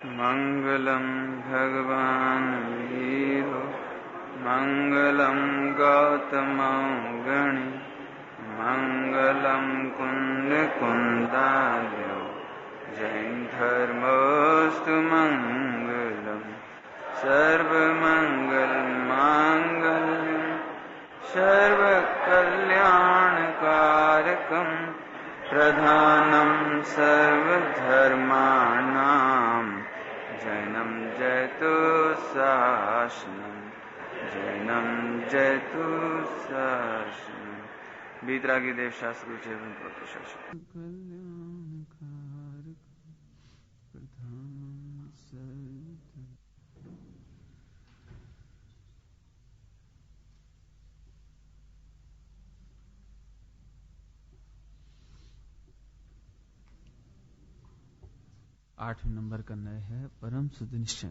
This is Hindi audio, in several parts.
मंगलम भगवान वीरो मंगलम गौतम गणि मंगलम कुंद कुंदालो जैन धर्मोस्तु मंगलम सर्वमंगल मांगल्यम सर्वकल्याणकारकम प्रधानम सर्वधर्माणां जैनम जयतु शासनम जैनम जयतु शासनम। बीतरागी देव शास्त्र जीवन प्रतिशासन आठवें नंबर का नय है परम शुद्ध निश्चय।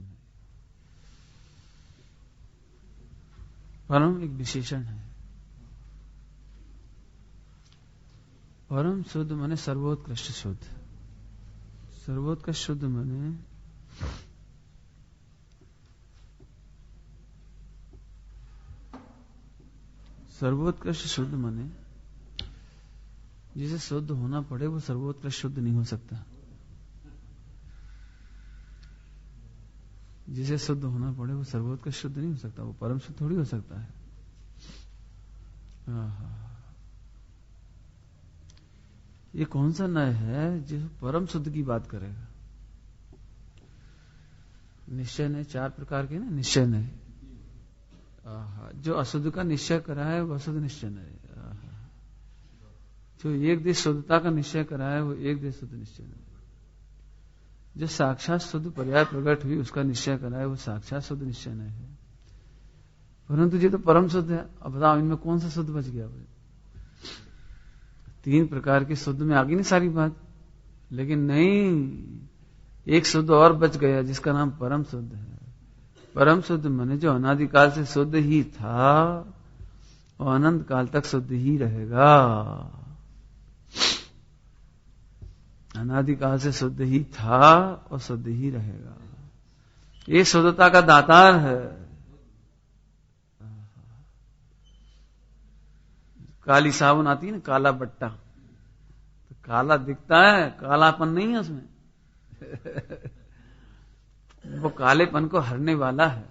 परम एक विशेषण है। परम शुद्ध माने सर्वोत्कृष्ट शुद्ध। सर्वोत्कृष्ट शुद्ध माने सर्वोत्कृष्ट शुद्ध माने जिसे शुद्ध होना पड़े वो सर्वोत्कृष्ट शुद्ध नहीं हो सकता। जिसे शुद्ध होना पड़े वो सर्वोत्कृष्ट शुद्ध नहीं हो सकता। वो परम शुद्ध थोड़ी हो सकता है। ये कौन सा नय है जो परम शुद्ध की बात करेगा? निश्चय नय चार प्रकार के ना। निश्चय नय जो अशुद्ध का निश्चय करा है वो अशुद्ध निश्चय नय। जो एक देश शुद्धता का निश्चय करा है वो एक देश शुद्ध निश्चय नय। जो साक्षात शुद्ध पर्याय प्रकट हुई उसका निश्चय करा है वो साक्षात शुद्ध निश्चय नय है। परंतु ये तो परम शुद्ध है। अब बताओ इनमें कौन सा शुद्ध बच गया? तीन प्रकार के शुद्ध में आ गई ना सारी बात। लेकिन नहीं, एक शुद्ध और बच गया जिसका नाम परम शुद्ध है। परम शुद्ध माने जो अनादिकाल से शुद्ध ही था और अनंत काल तक शुद्ध ही रहेगा। अनादिकाल से शुद्ध ही था और शुद्ध ही रहेगा। ये शुद्धता का दातार है। काली साबुन आती है ना, काला बट्टा, तो काला दिखता है, कालापन नहीं है उसमें। वो कालेपन को हरने वाला है,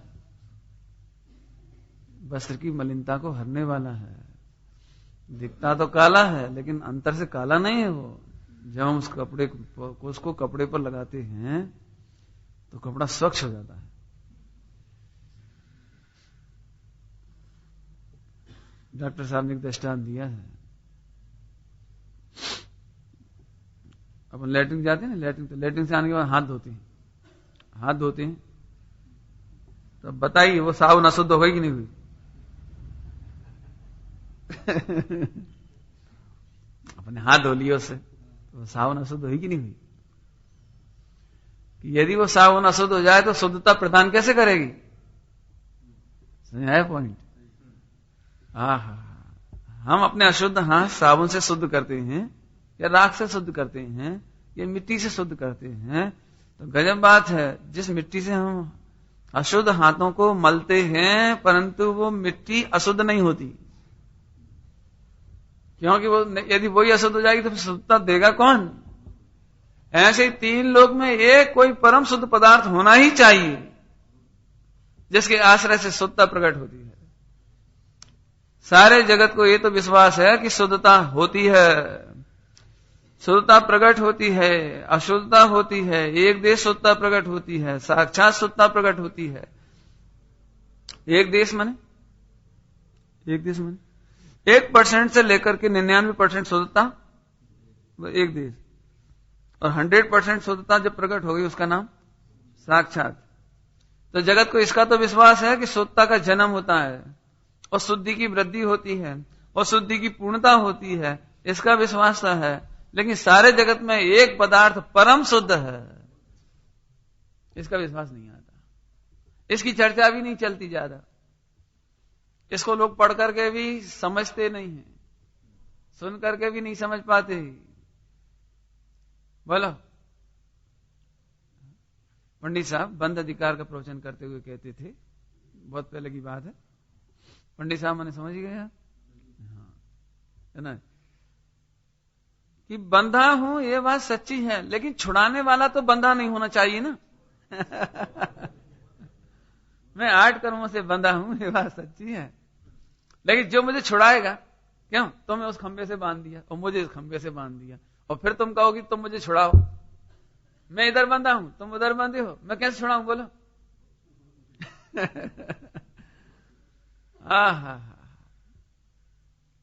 वस्त्र की मलिनता को हरने वाला है। दिखता तो काला है लेकिन अंतर से काला नहीं है वो। जब हम उस कपड़े को उसको कपड़े पर लगाते हैं तो कपड़ा स्वच्छ हो जाता है। डॉक्टर साहब ने एक दृष्टांत दिया है। अपन लैट्रिन जाते हैं ना, लैट्रिन से आने के बाद हाथ धोते हैं। हाथ धोते हैं तो बताइए वो साबुन अशुद्ध हो गई कि नहीं हुई? अपने हाथ धो लिए उससे तो साबुन अशुद्ध हुई कि नहीं हुई? कि यदि वो साबुन अशुद्ध हो जाए तो शुद्धता प्रदान कैसे करेगी? समझ आया पॉइंट? हम अपने अशुद्ध हाथ साबुन से शुद्ध करते हैं या राख से शुद्ध करते हैं या मिट्टी से शुद्ध करते हैं तो गजब बात है। जिस मिट्टी से हम अशुद्ध हाथों को मलते हैं परंतु वो मिट्टी अशुद्ध नहीं होती, क्योंकि वो यदि वही अशुद्ध हो जाएगी तो फिर शुद्धता देगा कौन? ऐसे ही तीन लोक में एक कोई परम शुद्ध पदार्थ होना ही चाहिए जिसके आश्रय से शुद्धता प्रकट होती है। सारे जगत को ये तो विश्वास है कि शुद्धता होती है, शुद्धता प्रकट होती है, अशुद्धता होती है, एक देश शुद्धता प्रकट होती है, साक्षात शुद्धता प्रकट होती है। एक देश माने 1% से लेकर के 99% शुद्धता एक देश, और 100% शुद्धता जब प्रकट हो गई उसका नाम साक्षात। तो जगत को इसका तो विश्वास है कि शुद्धता का जन्म होता है और शुद्धि की वृद्धि होती है और शुद्धि की पूर्णता होती है, इसका विश्वास है। लेकिन सारे जगत में एक पदार्थ परम शुद्ध है, इसका विश्वास नहीं आता। इसकी चर्चा भी नहीं चलती ज्यादा। इसको लोग पढ़ करके भी समझते नहीं है, सुन करके भी नहीं समझ पाते। बोलो, पंडित साहब बंद अधिकार का प्रवचन करते हुए कहते थे, बहुत पहले की बात है, पंडित साहब मैंने समझ गया है ना, कि बंधा हूं ये बात सच्ची है, लेकिन छुड़ाने वाला तो बंधा नहीं होना चाहिए ना। मैं 8 कर्मों से बंधा हूं ये बात सच्ची है, लेकिन जो मुझे छुड़ाएगा, क्यों तुम्हें उस खंबे से बांध दिया और मुझे इस खंबे से बांध दिया, और फिर तुम कहोगी तुम मुझे छुड़ाओ, मैं इधर बंधा हूं तुम उधर बंधे हो, मैं कैसे छुड़ाऊं बोलो।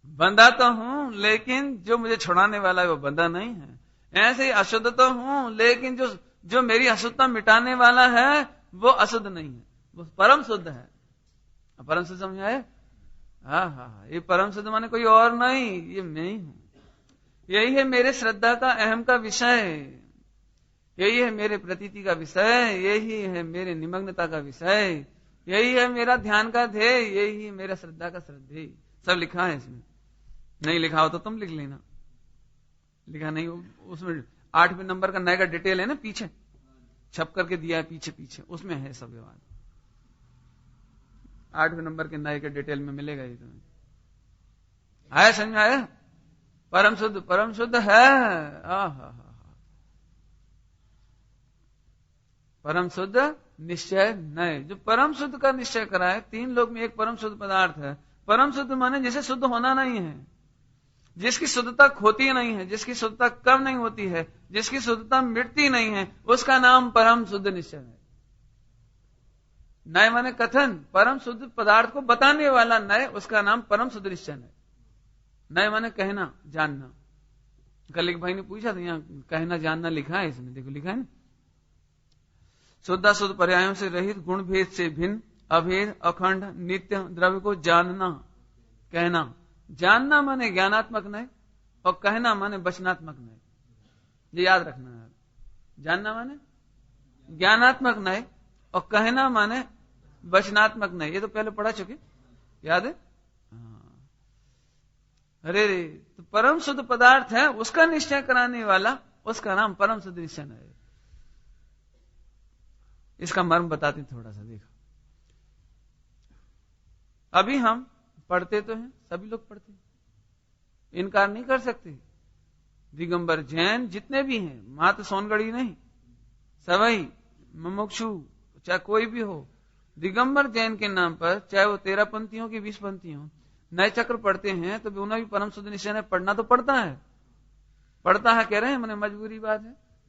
बंधा तो हूं लेकिन जो मुझे छुड़ाने वाला है वो बंधा नहीं है। ऐसे ही अशुद्ध तो हूं लेकिन जो मेरी अशुद्धता मिटाने वाला है वो अशुद्ध नहीं है, वो परम शुद्ध है। परम शुद्ध समझ आए? ये परम शुद्ध माने कोई और नहीं, ये मैं ही हूं। यही है मेरे श्रद्धा का अहम का विषय, यही है मेरे प्रतीति का विषय, यही है मेरे निमग्नता का विषय, यही है मेरा ध्यान का ध्येय, यही है मेरा श्रद्धा का श्रद्धेय। सब लिखा है इसमें, नहीं लिखा हो तो तुम लिख लेना, लिखा नहीं हो उसमें 8वें नंबर का नए का डिटेल है ना, पीछे छप करके दिया है, पीछे पीछे उसमें है सब विवाद। 8वें नंबर के नए के डिटेल में मिलेगा ही तुम्हें। आया समझ में? आया? परम शुद्ध है। परम शुद्ध निश्चय नए, जो परम शुद्ध का निश्चय कराए। 3 लोक में एक परम शुद्ध पदार्थ है। परम शुद्ध माने जिसे शुद्ध होना नहीं है, जिसकी शुद्धता खोती नहीं है, जिसकी शुद्धता कम नहीं होती है, जिसकी शुद्धता मिटती नहीं है, उसका नाम परम शुद्ध निश्चय है। नय माने कथन, परम शुद्ध पदार्थ को बताने वाला नय, उसका नाम परम शुद्ध निश्चय है। नय माने कहना, जानना। कल एक भाई ने पूछा था, यहाँ कहना जानना लिखा है इसमें, देखो लिखा है ना, शुद्ध पर्यायों से रहित, गुण भेद से भिन्न, अभेद, अखंड, नित्य द्रव्य को जानना। कहना, जानना माने ज्ञानात्मक नय, और कहना माने वचनात्मक नय। ये याद रखना है। जानना माने ज्ञानात्मक नय, और कहना माने वचनात्मक नय। ये तो पहले पढ़ा चुके, याद है? अरे तो परम शुद्ध पदार्थ है, उसका निश्चय कराने वाला, उसका नाम परम शुद्ध निश्चय है। इसका मर्म बताते थोड़ा सा, देखो। अभी हम पढ़ते तो हैं, सभी लोग पढ़ते हैं, इनकार नहीं कर सकते। दिगंबर जैन जितने भी हैं, मात्र सोनगढ़ी नहीं, सवई मुमुक्षु चाहे कोई भी हो, दिगंबर जैन के नाम पर चाहे वो 13 पंथी हो कि 20 पंथी हो, नए चक्र पढ़ते हैं तो उन्हें भी परम शुद्ध निश्चय पढ़ना तो पड़ता है। पढ़ता है कह रहे हैं, मैंने मजबूरी बात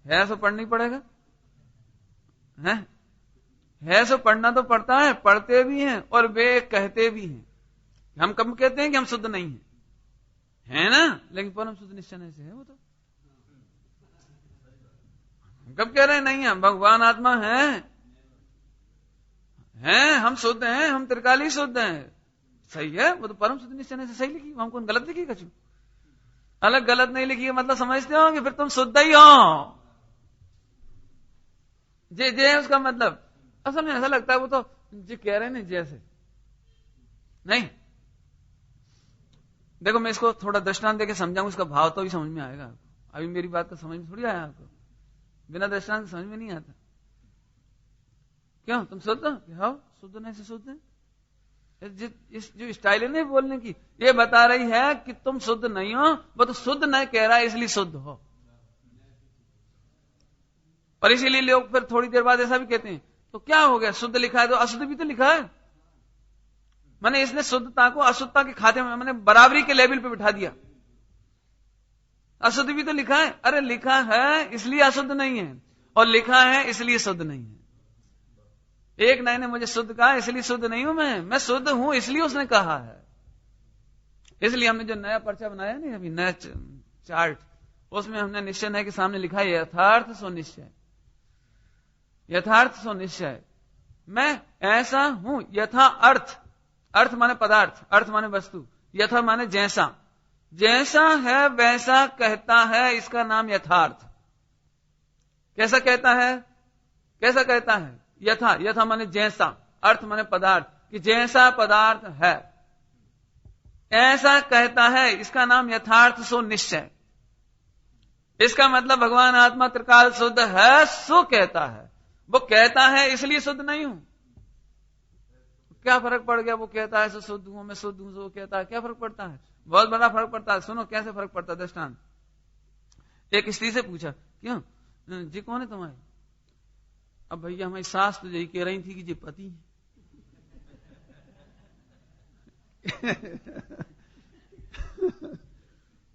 है सो पढ़ना ही पड़ेगा, है सो पढ़ना तो पड़ता है। पढ़ते भी हैं और वे कहते भी हैं। हम कब कहते हैं कि हम शुद्ध नहीं है ना, लेकिन परम शुद्ध निश्चय से है वो तो। कब कह रहे हैं नहीं है, भगवान आत्मा है, हम शुद्ध हैं, हम त्रिकाली शुद्ध हैं, सही है, वो तो परम शुद्ध निश्चय से सही लिखी। हमको गलत लिखी कछु, अलग गलत नहीं लिखी, मतलब समझते हो कि फिर तुम शुद्ध ही हो। जे उसका मतलब असल में ऐसा लगता है वो तो जो कह रहे हैं ना जैसे नहीं। देखो मैं इसको थोड़ा दृष्टांत देके समझाऊं, इसका भाव तो भी समझ में आएगा आपको। अभी मेरी बात का समझ में थोड़ी आया आपको, बिना दृष्टांत समझ में नहीं आता। क्यों तुम शुद्ध हो? शुद्ध नहीं से शुद्ध है। इस जो स्टाइल है ना बोलने की, ये बता रही है कि तुम शुद्ध नहीं हो, वो तो शुद्ध नहीं कह रहा है इसलिए शुद्ध हो। और इसीलिए लोग फिर थोड़ी देर बाद ऐसा भी कहते हैं, तो क्या हो गया, शुद्ध लिखा है तो अशुद्ध भी तो लिखा है। मैंने इसने शुद्धता को अशुद्धता के खाते में, मैंने बराबरी के लेवल पे बिठा दिया। अशुद्ध भी तो लिखा है। अरे लिखा है इसलिए अशुद्ध नहीं है, और लिखा है इसलिए शुद्ध नहीं है। एक नए ने मुझे शुद्ध कहा इसलिए शुद्ध नहीं हूं मैं शुद्ध हूं इसलिए उसने कहा है। इसलिए हमने जो नया पर्चा बनाया नहीं अभी, नया चार्ट, उसमें हमने निश्चय नए के सामने लिखा है यथार्थ सो निश्चय। यथार्थ सो निश्चय, मैं ऐसा हूं। यथा अर्थ, अर्थ माने पदार्थ, अर्थ माने वस्तु, यथा माने जैसा, जैसा है वैसा कहता है, इसका नाम यथार्थ। कैसा कहता है? कैसा कहता है? यथा, यथा माने जैसा, अर्थ माने पदार्थ, कि जैसा पदार्थ है ऐसा कहता है, इसका नाम यथार्थ सो निश्चय। इसका मतलब भगवान आत्मा त्रिकाल शुद्ध है सो कहता है, वो कहता है इसलिए शुद्ध नहीं हूं। क्या फर्क पड़ गया, वो कहता है शुद्ध हूं, मैं शुद्ध हूं, वो कहता है, क्या फर्क पड़ता है? बहुत बड़ा फर्क पड़ता है। सुनो कैसे फर्क पड़ता है दृष्टांत। एक स्त्री से पूछा, क्यों जी कौन है तुम्हारे? अब भैया हमारी सास तो यही कह रही थी कि जी पति है।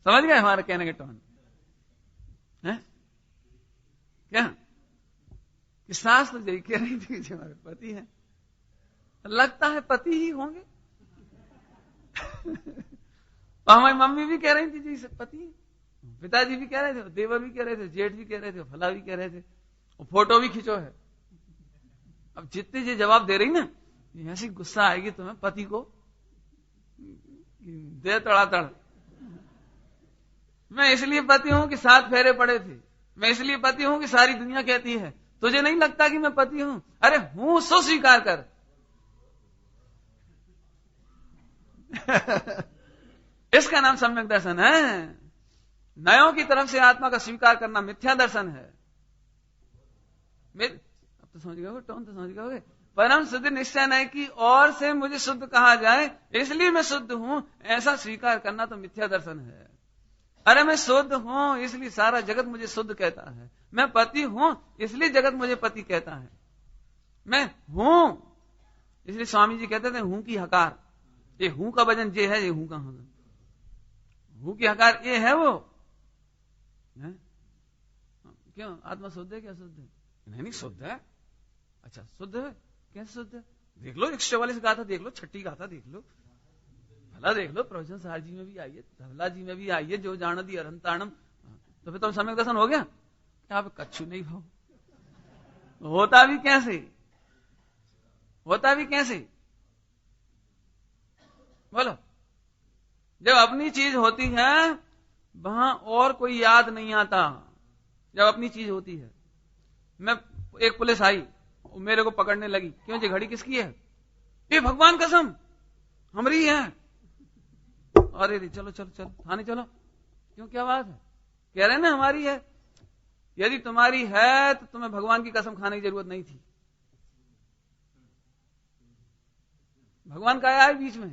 समझ गए हमारे कहने के टोन है क्या? कि सास तो यही कह रही थी कि हमारे पति है, लगता है पति ही होंगे। तो हमारी मम्मी भी कह रही थी जी पति है, पिताजी भी कह रहे थे, देवर भी कह रहे थे, जेठ भी कह रहे थे, फला भी कह रहे थे, और फोटो भी खींचो है। अब जितने ये जवाब दे रही ना, ऐसी गुस्सा आएगी तुम्हें पति को दे तड़ातड़। मैं इसलिए पति हूं कि 7 फेरे पड़े थे, मैं इसलिए पति हूं कि सारी दुनिया कहती है। तुझे नहीं लगता कि मैं पति हूं? अरे हूं सो स्वीकार कर। इसका नाम सम्यक दर्शन है। नयों की तरफ से आत्मा का स्वीकार करना मिथ्या दर्शन है। अब तो समझ गए, टोन तो समझ गए। परम शुद्ध निश्चय नहीं कि और से मुझे शुद्ध कहा जाए इसलिए मैं शुद्ध हूं, ऐसा स्वीकार करना तो मिथ्या दर्शन है। अरे मैं शुद्ध हूं इसलिए सारा जगत मुझे शुद्ध कहता है, मैं पति हूं इसलिए जगत मुझे पति कहता है, मैं हूं इसलिए स्वामी जी कहते थे हूं की हकार। ये हूं का वजन जे है, ये हूं का हूं की हकार ये है वो है? क्यों आत्मा शुद्ध है? क्या शुद्ध है? नहीं शुद्ध है। अच्छा शुद्ध है, कैसे शुद्ध है? देख लो 144 गाथा देख लो, 6 गाथा देख लो, भला देख लो, प्रवचन सार जी में भी आई है, धवला जी में भी आई है, जो जान दी अरंताणम। तो फिर तुम सम्यक दर्शन हो गया क्या? आप कच्छु नहीं हो। होता भी कैसे? होता भी कैसे बोलो? जब अपनी चीज होती है वहां और कोई याद नहीं आता। जब अपनी चीज होती है, मैं एक पुलिस आई मेरे को पकड़ने लगी, क्यों जी घड़ी किसकी है? ये भगवान कसम हमारी है। अरे चलो चलो चलो थाने चलो। क्यों क्या बात है? कह रहे ना हमारी है। यदि तुम्हारी है तो तुम्हें भगवान की कसम खाने की जरूरत नहीं थी। भगवान का आया है बीच में।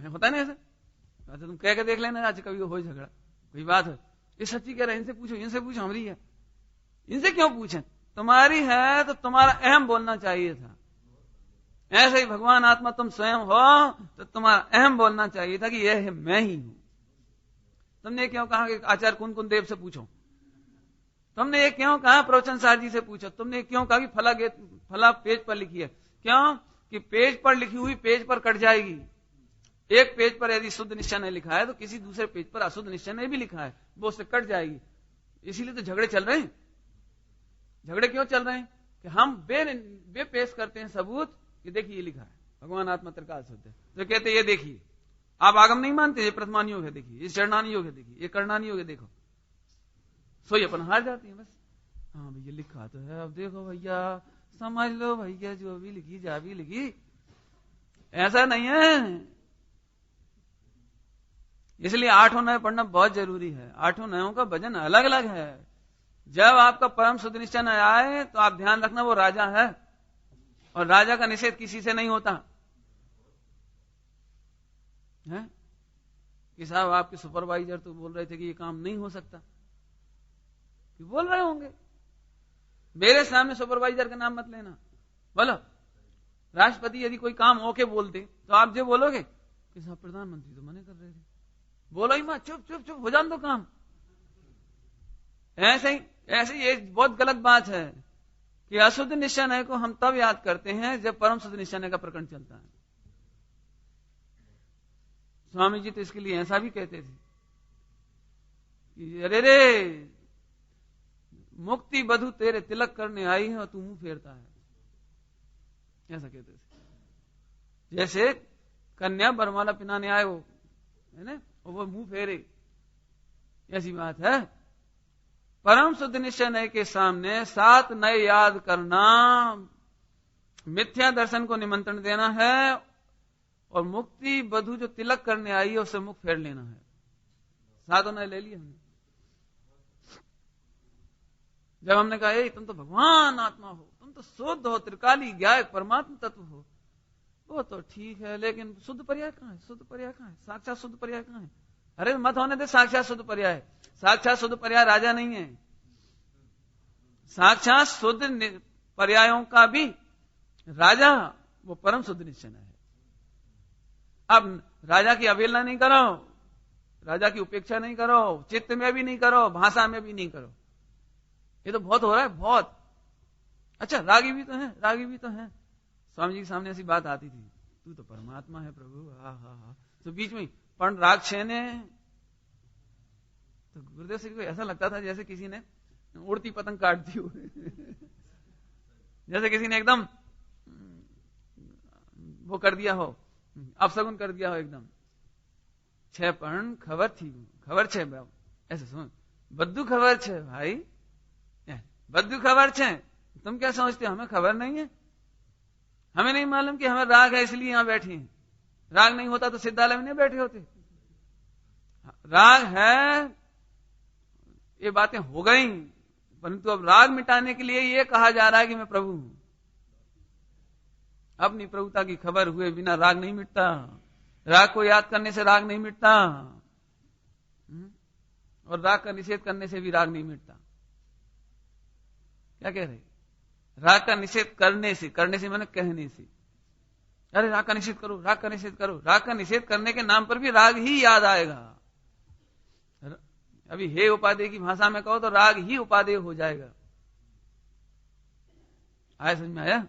होता नहीं ऐसा? अच्छा तुम कह के देख लेना, आज कभी हो झगड़ा, कोई बात है, ये सच्ची कह रहे, इनसे पूछो, इनसे पूछो हमारी है। इनसे क्यों पूछें? तुम्हारी है तो तुम्हारा अहम बोलना चाहिए था। ऐसे ही भगवान आत्मा तुम स्वयं हो तो तुम्हारा अहम बोलना चाहिए था कि यह है मैं ही हूं। तुमने क्यों कहा कि आचार्य कुन कुन देव से पूछो? तुमने ये क्यों कहा प्रवचन सार जी से पूछो? तुमने क्यों कहा कि फला पेज पर लिखी है? क्यों कि पेज पर लिखी हुई पेज पर कट जाएगी। एक पेज पर यदि शुद्ध निश्चय नहीं लिखा है तो किसी दूसरे पेज पर अशुद्ध निश्चय नहीं भी लिखा है, वो उससे कट जाएगी। इसीलिए तो झगड़े चल रहे हैं। झगड़े क्यों चल रहे हैं? कि हम बे पेश करते हैं सबूत कि देखिए ये लिखा है भगवान आत्मा त्रिकाल शुद्ध है, तो कहते ये देखिए आप आगम नहीं मानते, ये प्रथमान योग है देखिए, ये चरणानी योग है देखिए, ये कर्णानी योग है देखो, सोई अपन हार जाती है बस। हाँ भैया लिखा तो है, अब देखो भैया समझ लो भैया, जो भी लिखी जा भी लिखी, ऐसा नहीं है। इसलिए 8 नय पढ़ना बहुत जरूरी है। 8 नयों का वजन अलग अलग है। जब आपका परम शुद्ध निश्चय न आए तो आप ध्यान रखना वो राजा है, और राजा का निषेध किसी से नहीं होता है। कि साहब आपके सुपरवाइजर तो बोल रहे थे कि ये काम नहीं हो सकता, कि बोल रहे होंगे। मेरे सामने सुपरवाइजर का नाम मत लेना। बोलो राष्ट्रपति यदि कोई काम ओके बोलते तो आप जो बोलोगे कि साहब प्रधानमंत्री तो मना कर रहे थे, बोलो ही मत, चुप चुप चुप हो जान दो काम। ऐसे ही ये बहुत गलत बात है कि अशुद्ध निश्चय को हम तब याद करते हैं जब परम शुद्ध निश्चय का प्रकरण चलता है। स्वामी जी तो इसके लिए ऐसा भी कहते थे कि अरे रे मुक्ति बधु तेरे तिलक करने आई है और तू मुंह फेरता है, ऐसा कहते थे। जैसे कन्या बरमाला पिनाने आए वो है ना, वो मुंह फेरे, ऐसी बात है। परम शुद्ध निश्चय नय के सामने 7 नए याद करना मिथ्या दर्शन को निमंत्रण देना है, और मुक्ति बधु जो तिलक करने आई है उससे मुख फेर लेना है। 7 नए ले लिए हमने। जब हमने कहा तुम तो भगवान आत्मा हो, तुम तो शुद्ध हो, त्रिकाली ज्ञायक परमात्मा तत्व हो, वो तो ठीक है, लेकिन शुद्ध पर्याय कहाँ है? शुद्ध पर्याय कहाँ है? साक्षात शुद्ध पर्याय कहाँ है? अरे मत होने दे साक्षात शुद्ध पर्याय। साक्षात शुद्ध पर्याय राजा नहीं है। साक्षात शुद्ध पर्यायों का भी राजा वो परम शुद्ध निश्चय है। अब राजा की अवहेलना नहीं करो, राजा की उपेक्षा नहीं करो, चित्त में भी नहीं करो, भाषा में भी नहीं करो। ये तो बहुत हो रहा है, बहुत। अच्छा, रागी भी तो है, रागी भी तो है। स्वामी जी के सामने ऐसी बात आती थी, तू तो परमात्मा है प्रभु, हा हा हा, तो बीच में पण राग छेने, तो गुरुदेव श्री को ऐसा लगता था जैसे किसी ने उड़ती पतंग काट दी हो जैसे किसी ने एकदम वो कर दिया हो, अपशगुन कर दिया हो एकदम। 6 पण खबर थी, खबर छे बाबू, ऐसे सुन, बद्दू खबर छे भाई, बद्दू खबर छे। तुम क्या समझते हो हमें खबर नहीं है? हमें नहीं मालूम कि हमें राग है इसलिए यहां बैठे हैं। राग नहीं होता तो सिद्धालय में नहीं बैठे होते। राग है, ये बातें हो गई, परंतु अब राग मिटाने के लिए ये कहा जा रहा है कि मैं प्रभु हूं। अपनी प्रभुता की खबर हुए बिना राग नहीं मिटता। राग को याद करने से राग नहीं मिटता, और राग का निषेध करने से भी राग नहीं मिटता। क्या कह रहे? राग का निषेध करने से मैंने कहने से। अरे राग का निषेध करो, राग का निषेध करो। राग का निषेध करने के नाम पर भी राग ही याद आएगा। अभी हे उपादेय की भाषा में कहो तो राग ही उपादेय हो जाएगा। आया समझ में? आया?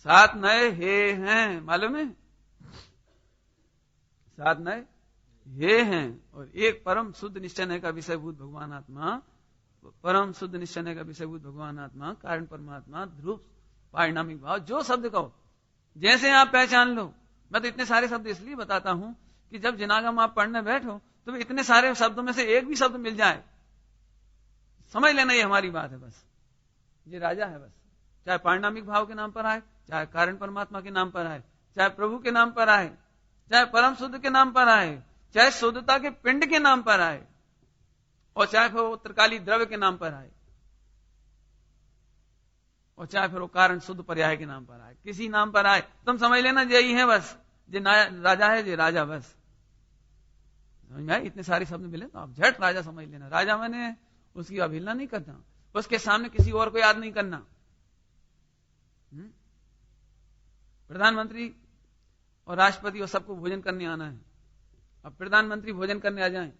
7 नए हे हैं, मालूम है? 7 नए हे हैं, और एक परम शुद्ध निश्चय का विषयभूत भगवान आत्मा, परम शुद्ध निश्चय का विषयभूत भगवान आत्मा, कारण परमात्मा, ध्रुव, पारिणामिक भाव, जो शब्द कहो जैसे आप पहचान लो। मैं तो इतने सारे शब्द इसलिए बताता हूं कि जब जिनागम आप पढ़ने बैठो तो इतने सारे शब्दों में से एक भी शब्द मिल जाए, समझ लेना ये हमारी बात है, बस ये राजा है। बस चाहे पारिणामिक भाव के नाम पर आए, चाहे कारण परमात्मा के नाम पर आए, चाहे प्रभु के नाम पर आए, चाहे परम शुद्ध के नाम पर आए, चाहे शुद्धता के पिंड के नाम पर आए, और चाहे फिर वो त्रिकाली द्रव्य के नाम पर आए, और चाहे फिर वो कारण शुद्ध पर्याय के नाम पर आए, किसी नाम पर आए, तुम समझ लेना यही है बस, ये राजा है, ये राजा। बस समझ में आए? इतने सारे शब्द मिले तो आप झट राजा समझ लेना। राजा मैंने उसकी अवहेलना नहीं करना, उसके सामने किसी और को याद नहीं करना। प्रधानमंत्री और राष्ट्रपति और सबको भोजन करने आना है। अब प्रधानमंत्री भोजन करने आ जाएं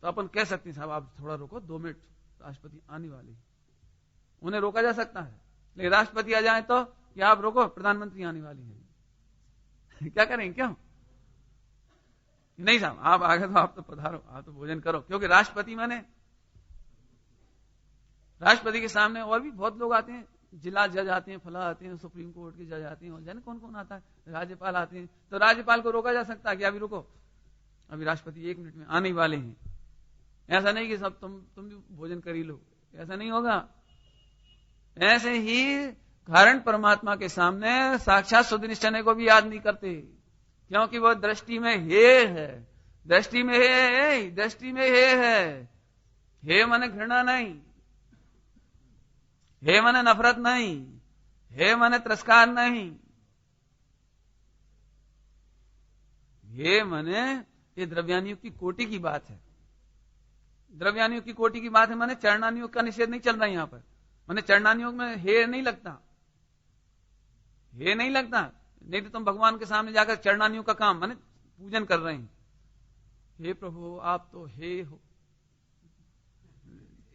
तो अपन कह सकते हैं साहब आप थोड़ा रोको, 2 मिनट, राष्ट्रपति आने वाले। उन्हें रोका जा सकता है, लेकिन राष्ट्रपति आ जाए तो कि आप रोको, प्रधानमंत्री आने वाली है। क्या करेंगे? क्यों नहीं साहब, आप आ गए तो आप तो पधारो, आप तो भोजन करो, क्योंकि राष्ट्रपति माने राष्ट्रपति के सामने और भी बहुत लोग आते हैं, जिला जज आते हैं, फला आते हैं, सुप्रीम कोर्ट के जज आते हैं, और जाने कौन कौन आता है, राज्यपाल आते हैं। तो राज्यपाल को रोका जा सकता है कि अभी रुको, अभी राष्ट्रपति 1 मिनट में आने ही वाले हैं। ऐसा नहीं कि सब तुम भी भोजन कर ही लो, ऐसा नहीं होगा। ऐसे ही कारण परमात्मा के सामने साक्षात शुद्ध निश्चय को भी याद नहीं करते, क्योंकि वो दृष्टि में हे है, दृष्टि में हे, दृष्टि में हे है। हे माने घृणा नहीं, हे माने नफरत नहीं, हे माने तिरस्कार नहीं, हे माने ये द्रव्यानियोग की कोटि की बात है। द्रव्यानियोग की कोटि की बात है, माने चरणानियोग का निषेध नहीं चल रहा है यहां पर। माने चरणानियोग में हे नहीं लगता, हे नहीं लगता। नहीं तो तुम भगवान के सामने जाकर चरणानियोग का काम माने पूजन कर रहे हैं, हे प्रभु आप तो हे हो,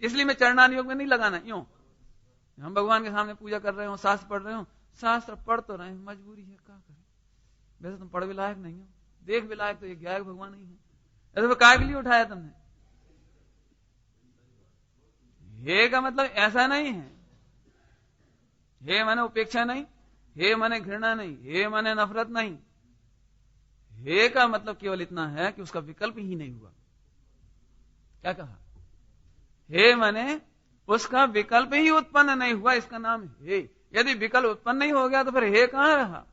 इसलिए मैं चरणानियोग में नहीं लगाना। क्यों? हम भगवान के सामने पूजा कर रहे हो, शास्त्र पढ़ रहे हो, शास्त्र पढ़ तो रहे हैं, मजबूरी है, क्या करें। वैसे तुम पढ़ भी लायक नहीं हो, देख भी लायक तो ये ज्ञायक भगवान नहीं है, ऐसे काय के लिए उठाया तुमने? हे का मतलब ऐसा नहीं है, हे माने उपेक्षा नहीं, हे माने घृणा नहीं, हे माने नफरत नहीं। हे का मतलब केवल इतना है कि उसका विकल्प ही नहीं हुआ। क्या कहा? हे माने उसका विकल्प ही उत्पन्न नहीं हुआ, इसका नाम हे। यदि विकल्प उत्पन्न नहीं हो गया तो फिर हे कहां रहा?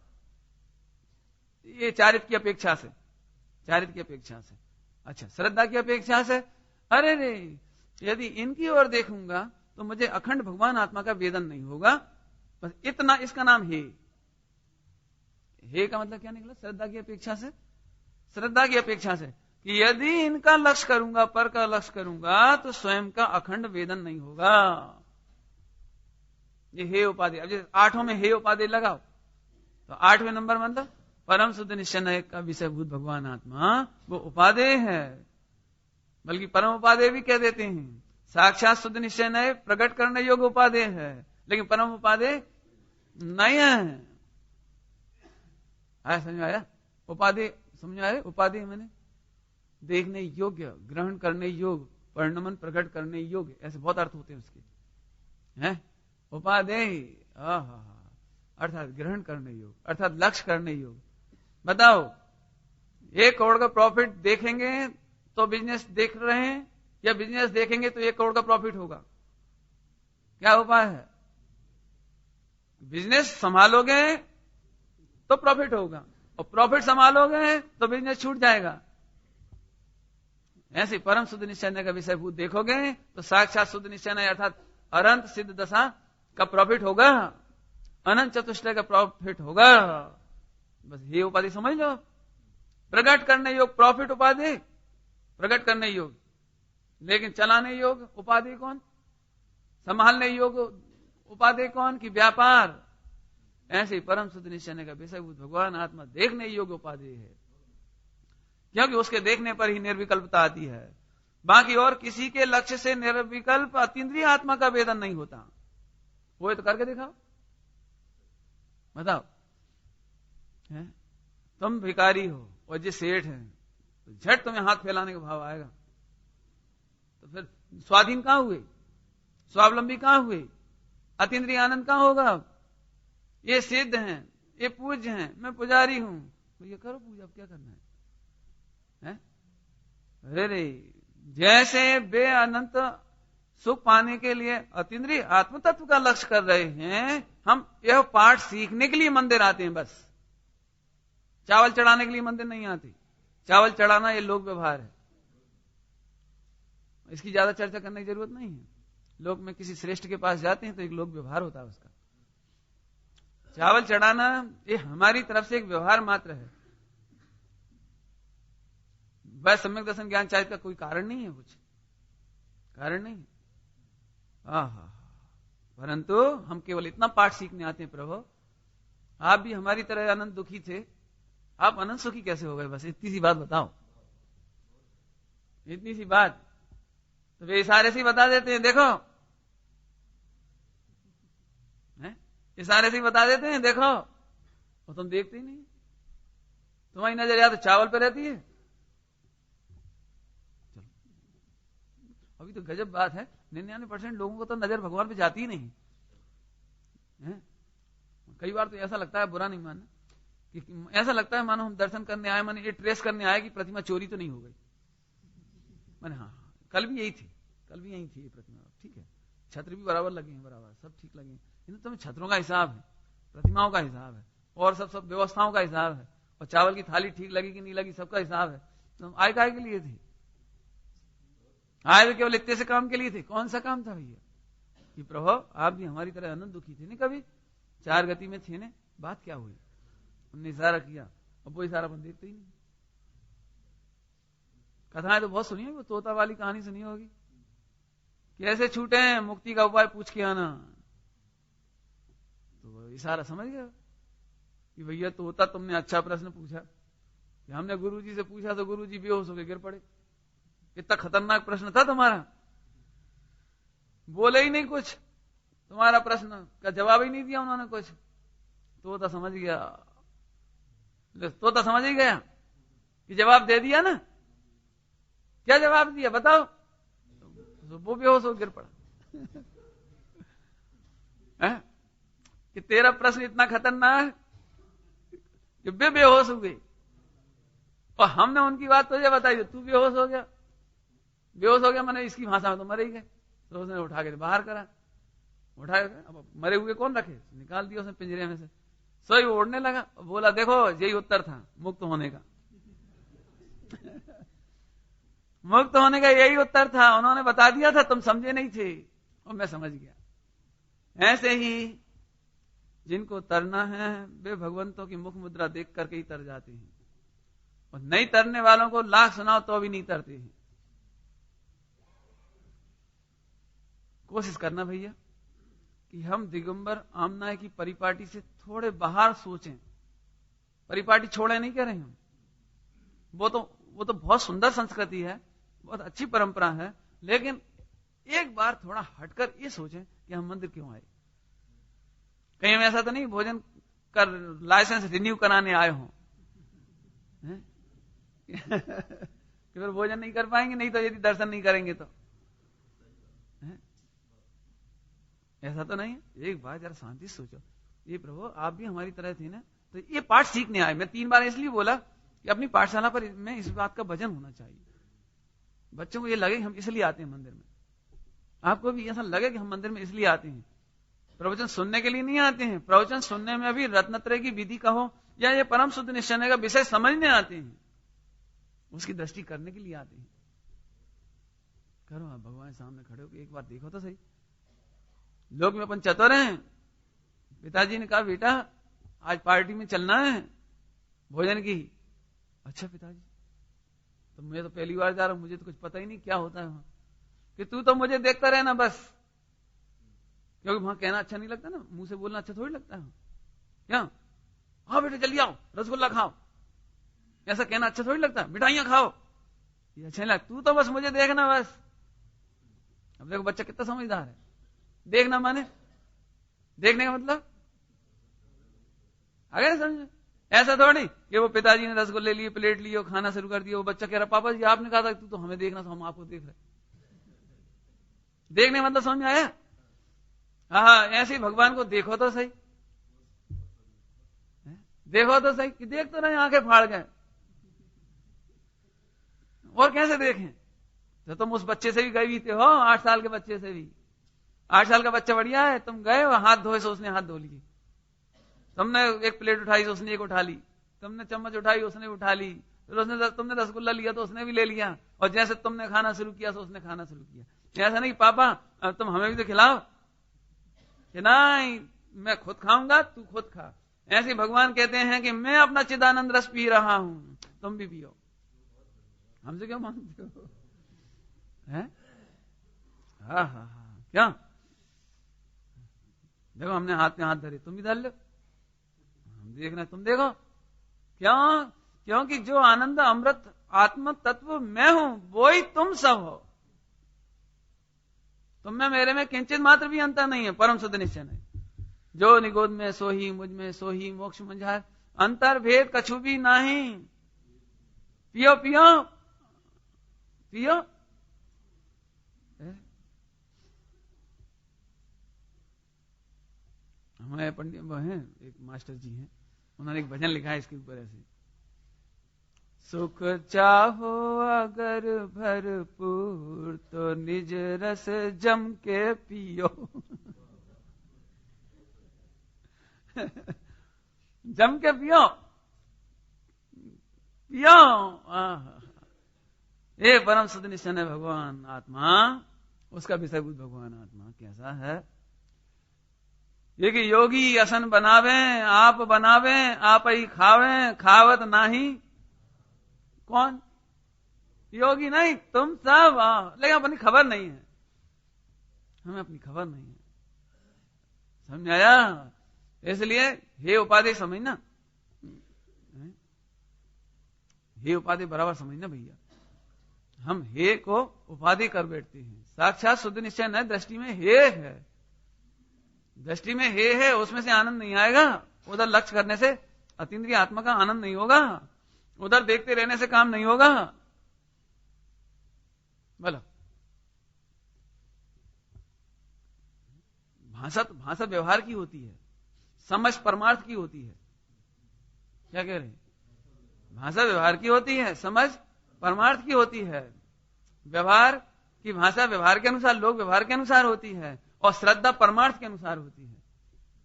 ये चारित्र की अपेक्षा से, चारित्र की अपेक्षा से, अच्छा श्रद्धा की अपेक्षा से, अरे रे, यदि इनकी ओर देखूंगा तो मुझे अखंड भगवान आत्मा का वेदन नहीं होगा। बस इतना, इसका नाम हे का मतलब क्या निकला? श्रद्धा की अपेक्षा से, श्रद्धा की अपेक्षा से कि यदि इनका लक्ष्य करूंगा, पर का लक्ष्य करूंगा, तो स्वयं का अखंड वेदन नहीं होगा। ये हे उपाधि। अब जैसे 8 में हे उपाधि लगाओ तो 8वें नंबर मतलब परम शुद्ध निश्चय का विषयभूत भगवान आत्मा, वो उपादेय है। बल्कि परम उपादेय भी कह देते हैं। साक्षात शुद्ध निश्चय नए प्रकट करने योग्य उपादेय है, लेकिन परम उपादेय नहीं है। आया समझ आया? उपादेय समझ आया? उपादेय मैंने देखने योग्य, ग्रहण करने योग्य, परिणमन प्रकट करने योग्य, ऐसे बहुत अर्थ होते हैं उसके, हैं? उपादेय अर्थात ग्रहण करने योग्य, अर्थात लक्ष्य करने योग्य। बताओ, 1 करोड़ का प्रॉफिट देखेंगे तो बिजनेस देख रहे हैं, या बिजनेस देखेंगे तो 1 करोड़ का प्रॉफिट होगा? क्या उपाय है? बिजनेस संभालोगे तो प्रॉफिट होगा, और प्रॉफिट संभालोगे तो बिजनेस छूट जाएगा। ऐसे परम शुद्ध निश्चय का विषयभूत देखोगे तो साक्षात शुद्ध निश्चय अर्थात अनंत सिद्ध दशा का प्रॉफिट होगा, अनंत चतुष्टय का प्रॉफिट होगा। बस ये उपाधि समझ लो। प्रकट करने योग प्रॉफिट उपाधि, प्रकट करने योग, लेकिन चलाने योग उपाधि कौन? संभालने योग उपाधि कौन? कि व्यापार। ऐसे ही परम शुद्ध निश्चय का विषयभूत भगवान आत्मा देखने योग्य उपाधि है, क्योंकि उसके देखने पर ही निर्विकल्पता आती है। बाकी और किसी के लक्ष्य से निर्विकल्प अतीन्द्रिय आत्मा का वेदन नहीं होता। वो तो करके दिखाओ, बताओ। तुम भिखारी हो और जी सेठ है, तो झट तुम्हें हाथ फैलाने का भाव आएगा। तो फिर स्वाधीन कहां हुए? स्वावलंबी कहां हुए? अतीन्द्रिय आनंद कहां होगा? ये सिद्ध हैं, ये पूज्य हैं, मैं पुजारी हूं, तो ये करो पूजा। अब क्या करना है? अरे जैसे बे अनंत सुख पाने के लिए अतीन्द्रिय आत्म तत्व का लक्ष्य कर रहे हैं, हम यह पाठ सीखने के लिए मंदिर आते हैं। बस चावल चढ़ाने के लिए मंदिर नहीं आते। चावल चढ़ाना ये लोक व्यवहार है, इसकी ज्यादा चर्चा करने की जरूरत नहीं है। लोग में किसी श्रेष्ठ के पास जाते हैं तो एक लोक व्यवहार होता है उसका। चावल चढ़ाना ये हमारी तरफ से एक व्यवहार मात्र है। वह सम्यक दर्शन ज्ञान चाहिए का कोई कारण नहीं है, कुछ कारण नहीं। परंतु हम केवल इतना पाठ सीखने आते हैं, प्रभु आप भी हमारी तरह अनंत दुखी थे, आप अनंत सुखी कैसे हो गए? बस इतनी सी बात बताओ, इतनी सी बात। तो वे इशारे से ही बता देते हैं, देखो इशारे से ही बता देते हैं, देखो। और तुम देखते ही नहीं, तुम्हारी नजर या तो चावल पे रहती है। चलो, अभी तो गजब बात है, 99% लोगों को तो नजर भगवान पे जाती ही नहीं है। कई बार तो ऐसा लगता है, बुरा नहीं मानना, कि ऐसा लगता है मानो हम दर्शन करने आए, माने ये ट्रेस करने आए कि प्रतिमा चोरी तो नहीं हो गई। मैंने हाँ, कल भी यही थी, कल भी यही थी ये प्रतिमा। ठीक है, छत्र भी बराबर लगे हैं, बराबर सब ठीक लगे हैं, तुम्हें छत्रों का हिसाब है, प्रतिमाओं का हिसाब है, और सब व्यवस्थाओं का हिसाब है, और चावल की थाली ठीक लगी कि नहीं लगी सबका हिसाब है। तुम आए काहे के लिए थे? आए तो केवल इतने से काम के लिए थे। कौन सा काम था भैया? कि प्रभु आप भी हमारी तरह अनंत दुखी थे, नहीं कभी 4 गति में थे ने, बात क्या हुई? हमने इशारा किया, अब वो इशारा अपन देखते ही नहीं। कथाएं तो बहुत सुनी है, वो तोता वाली कहानी सुनी होगी, कैसे छूटे हैं मुक्ति का उपाय पूछ के आना। तो इशारा समझ गया कि भैया तोता तुमने अच्छा प्रश्न पूछा, कि हमने गुरुजी से पूछा तो गुरुजी बेहोश होकर गिर पड़े। इतना खतरनाक प्रश्न था तुम्हारा, बोले ही नहीं कुछ, तुम्हारा प्रश्न का जवाब ही नहीं दिया उन्होंने कुछ। तोता समझ गया, तोता समझ ही गया कि जवाब दे दिया ना। क्या जवाब दिया बताओ? तो वो बेहोश हो गिर पड़ा। कि तेरा प्रश्न इतना खतरनाक कि वे बेहोश हुए, और हमने उनकी बात तुझे बताई, तू बेहोश हो गया। बेहोश हो गया मैंने इसकी भाषा में तो मर ही गए। तो उसने उठा के बाहर करा, उठा के अब मरे हुए कौन रखे, निकाल दिया उसने पिंजरे में से। सोई उड़ने लगा, बोला देखो यही उत्तर था मुक्त होने का। मुक्त होने का यही उत्तर था। उन्होंने बता दिया था, तुम समझे नहीं थे और मैं समझ गया। ऐसे ही जिनको तरना है वे भगवंतों की मुख मुद्रा देख करके ही तर जाते हैं, और नहीं तरने वालों को लाख सुनाओ तो भी नहीं तरते हैं। कोशिश करना भैया कि हम दिगंबर आमनाय की परिपाटी से थोड़े बाहर सोचें। परिपाटी छोड़े नहीं कह रहे हम, वो तो बहुत सुंदर संस्कृति है, बहुत अच्छी परंपरा है, लेकिन एक बार थोड़ा हटकर ये सोचें कि हम मंदिर क्यों आए। कहीं हम ऐसा तो नहीं भोजन कर लाइसेंस रिन्यू कराने आए हों कि फिर भोजन नहीं कर पाएंगे, नहीं तो यदि दर्शन नहीं करेंगे तो ऐसा तो नहीं है। एक बार जरा शांति से सोचो, ये प्रभु आप भी हमारी तरह थे ना, तो ये पाठ सीखने आए। मैं 3 बार इसलिए बोला कि अपनी पाठशाला पर में इस बात का भजन होना चाहिए। बच्चों को ये लगे कि हम इसलिए आते हैं मंदिर में, आपको भी ऐसा लगे कि हम मंदिर में इसलिए आते हैं। प्रवचन सुनने के लिए नहीं आते हैं, प्रवचन सुनने में भी रत्नत्रय की विधि का हो या ये परम शुद्ध निश्चय का विषय समझने आते हैं, उसकी दृष्टि करने के लिए आते हैं। करो आप भगवान सामने खड़े होकर एक बार देखो तो सही। लोग में अपन चतुर हैं। पिताजी ने कहा बेटा आज पार्टी में चलना है भोजन की। अच्छा पिताजी, तो मैं तो पहली बार जा रहा हूं, मुझे तो कुछ पता ही नहीं क्या होता है वहां। कि तू तो मुझे देखता रहना बस, क्योंकि वहां कहना अच्छा नहीं लगता ना, मुंह से बोलना अच्छा थोड़ी लगता है। क्या हाँ बेटे जल्दी आओ रसगुल्ला खाओ, ऐसा कहना अच्छा थोड़ी लगता है। मिठाइयां खाओ, ये अच्छा नहीं लगता। तू तो बस मुझे देखना बस। अब देखो बच्चा कितना समझदार है। देखना माने देखने का मतलब अगर समझे, ऐसा थोड़ी कि वो पिताजी ने रसगुल्ले लिए, प्लेट लिए, खाना शुरू कर दिया, वो बच्चा कह रहा पापा जी आपने कहा था तू तो हमें देखना, तो हम आपको देख रहे। देखने मतलब समझ में आया? हाँ, ऐसे ही भगवान को देखो तो सही, देखो तो सही कि देख तो नहीं आंखें फाड़ गए। और कैसे देखें? तो तुम उस बच्चे से भी गए बीते हो, 8 साल के बच्चे से भी। 8 साल का बच्चा बढ़िया है, तुम गए और हाथ धोए, उसने हाथ धो लिए। तुमने एक प्लेट उठाई, उसने एक उठा ली। तुमने चम्मच उठाई, उसने उठा ली। फिर तुमने रसगुल्ला लिया तो उसने भी ले लिया, और जैसे तुमने खाना शुरू किया तो उसने खाना शुरू किया। ऐसा नहीं पापा तुम हमें भी तो खिलाओ, कि नहीं मैं खुद खाऊंगा तू खुद खा। ऐसे भगवान कहते हैं कि मैं अपना चिदानंद रस पी रहा हूं, तुम भी पियो। हमसे क्यों मांगते हो? है हाँ हाँ हाँ, क्या देखो हमने हाथ में हाथ धरे, तुम भी डाल लो, हम देखना तुम देखो। क्यों? क्योंकि जो आनंद अमृत आत्म तत्व मैं हूं वो ही तुम सब हो। तुम में मेरे में किंचित मात्र भी अंतर नहीं है, परम शुद्ध निश्चय है। जो निगोद में सो ही मुझ में सो ही मोक्ष मंझार, अंतर भेद कछु भी नहीं। पियो पियो पियो। हमारे पंडित वो हैं, एक मास्टर जी हैं, उन्होंने एक भजन लिखा है इसके ऊपर ऐसे, सुख चाहो अगर भरपूर तो निज रस जम के पियो। जम के पियो पियो। ये परम शुद्ध निश्चय है भगवान आत्मा, उसका विषयभूत भगवान आत्मा कैसा है? ये कि योगी असन बनावे आप बनावे, आप ही खावे खावत नाही। कौन? योगी नहीं, तुम सब। लेकिन अपनी खबर नहीं है, हमें अपनी खबर नहीं है। समझ आया? इसलिए हे उपाधि समझना, हे उपाधि बराबर समझना भैया। हम हे को उपाधि कर बैठते हैं, साक्षात शुद्ध निश्चय न दृष्टि में हे है। दृष्टि में हे है, उसमें से आनंद नहीं आएगा। उधर लक्ष्य करने से अतीन्द्रिय आत्मा का आनंद नहीं होगा, उधर देखते रहने से काम नहीं होगा। बोलो, भाषा व्यवहार की होती है, समझ परमार्थ की होती है। क्या कह रहे हैं? भाषा व्यवहार की होती है, समझ परमार्थ की होती है। व्यवहार की भाषा व्यवहार के अनुसार, लोग व्यवहार के अनुसार होती है, और श्रद्धा परमार्थ के अनुसार होती है।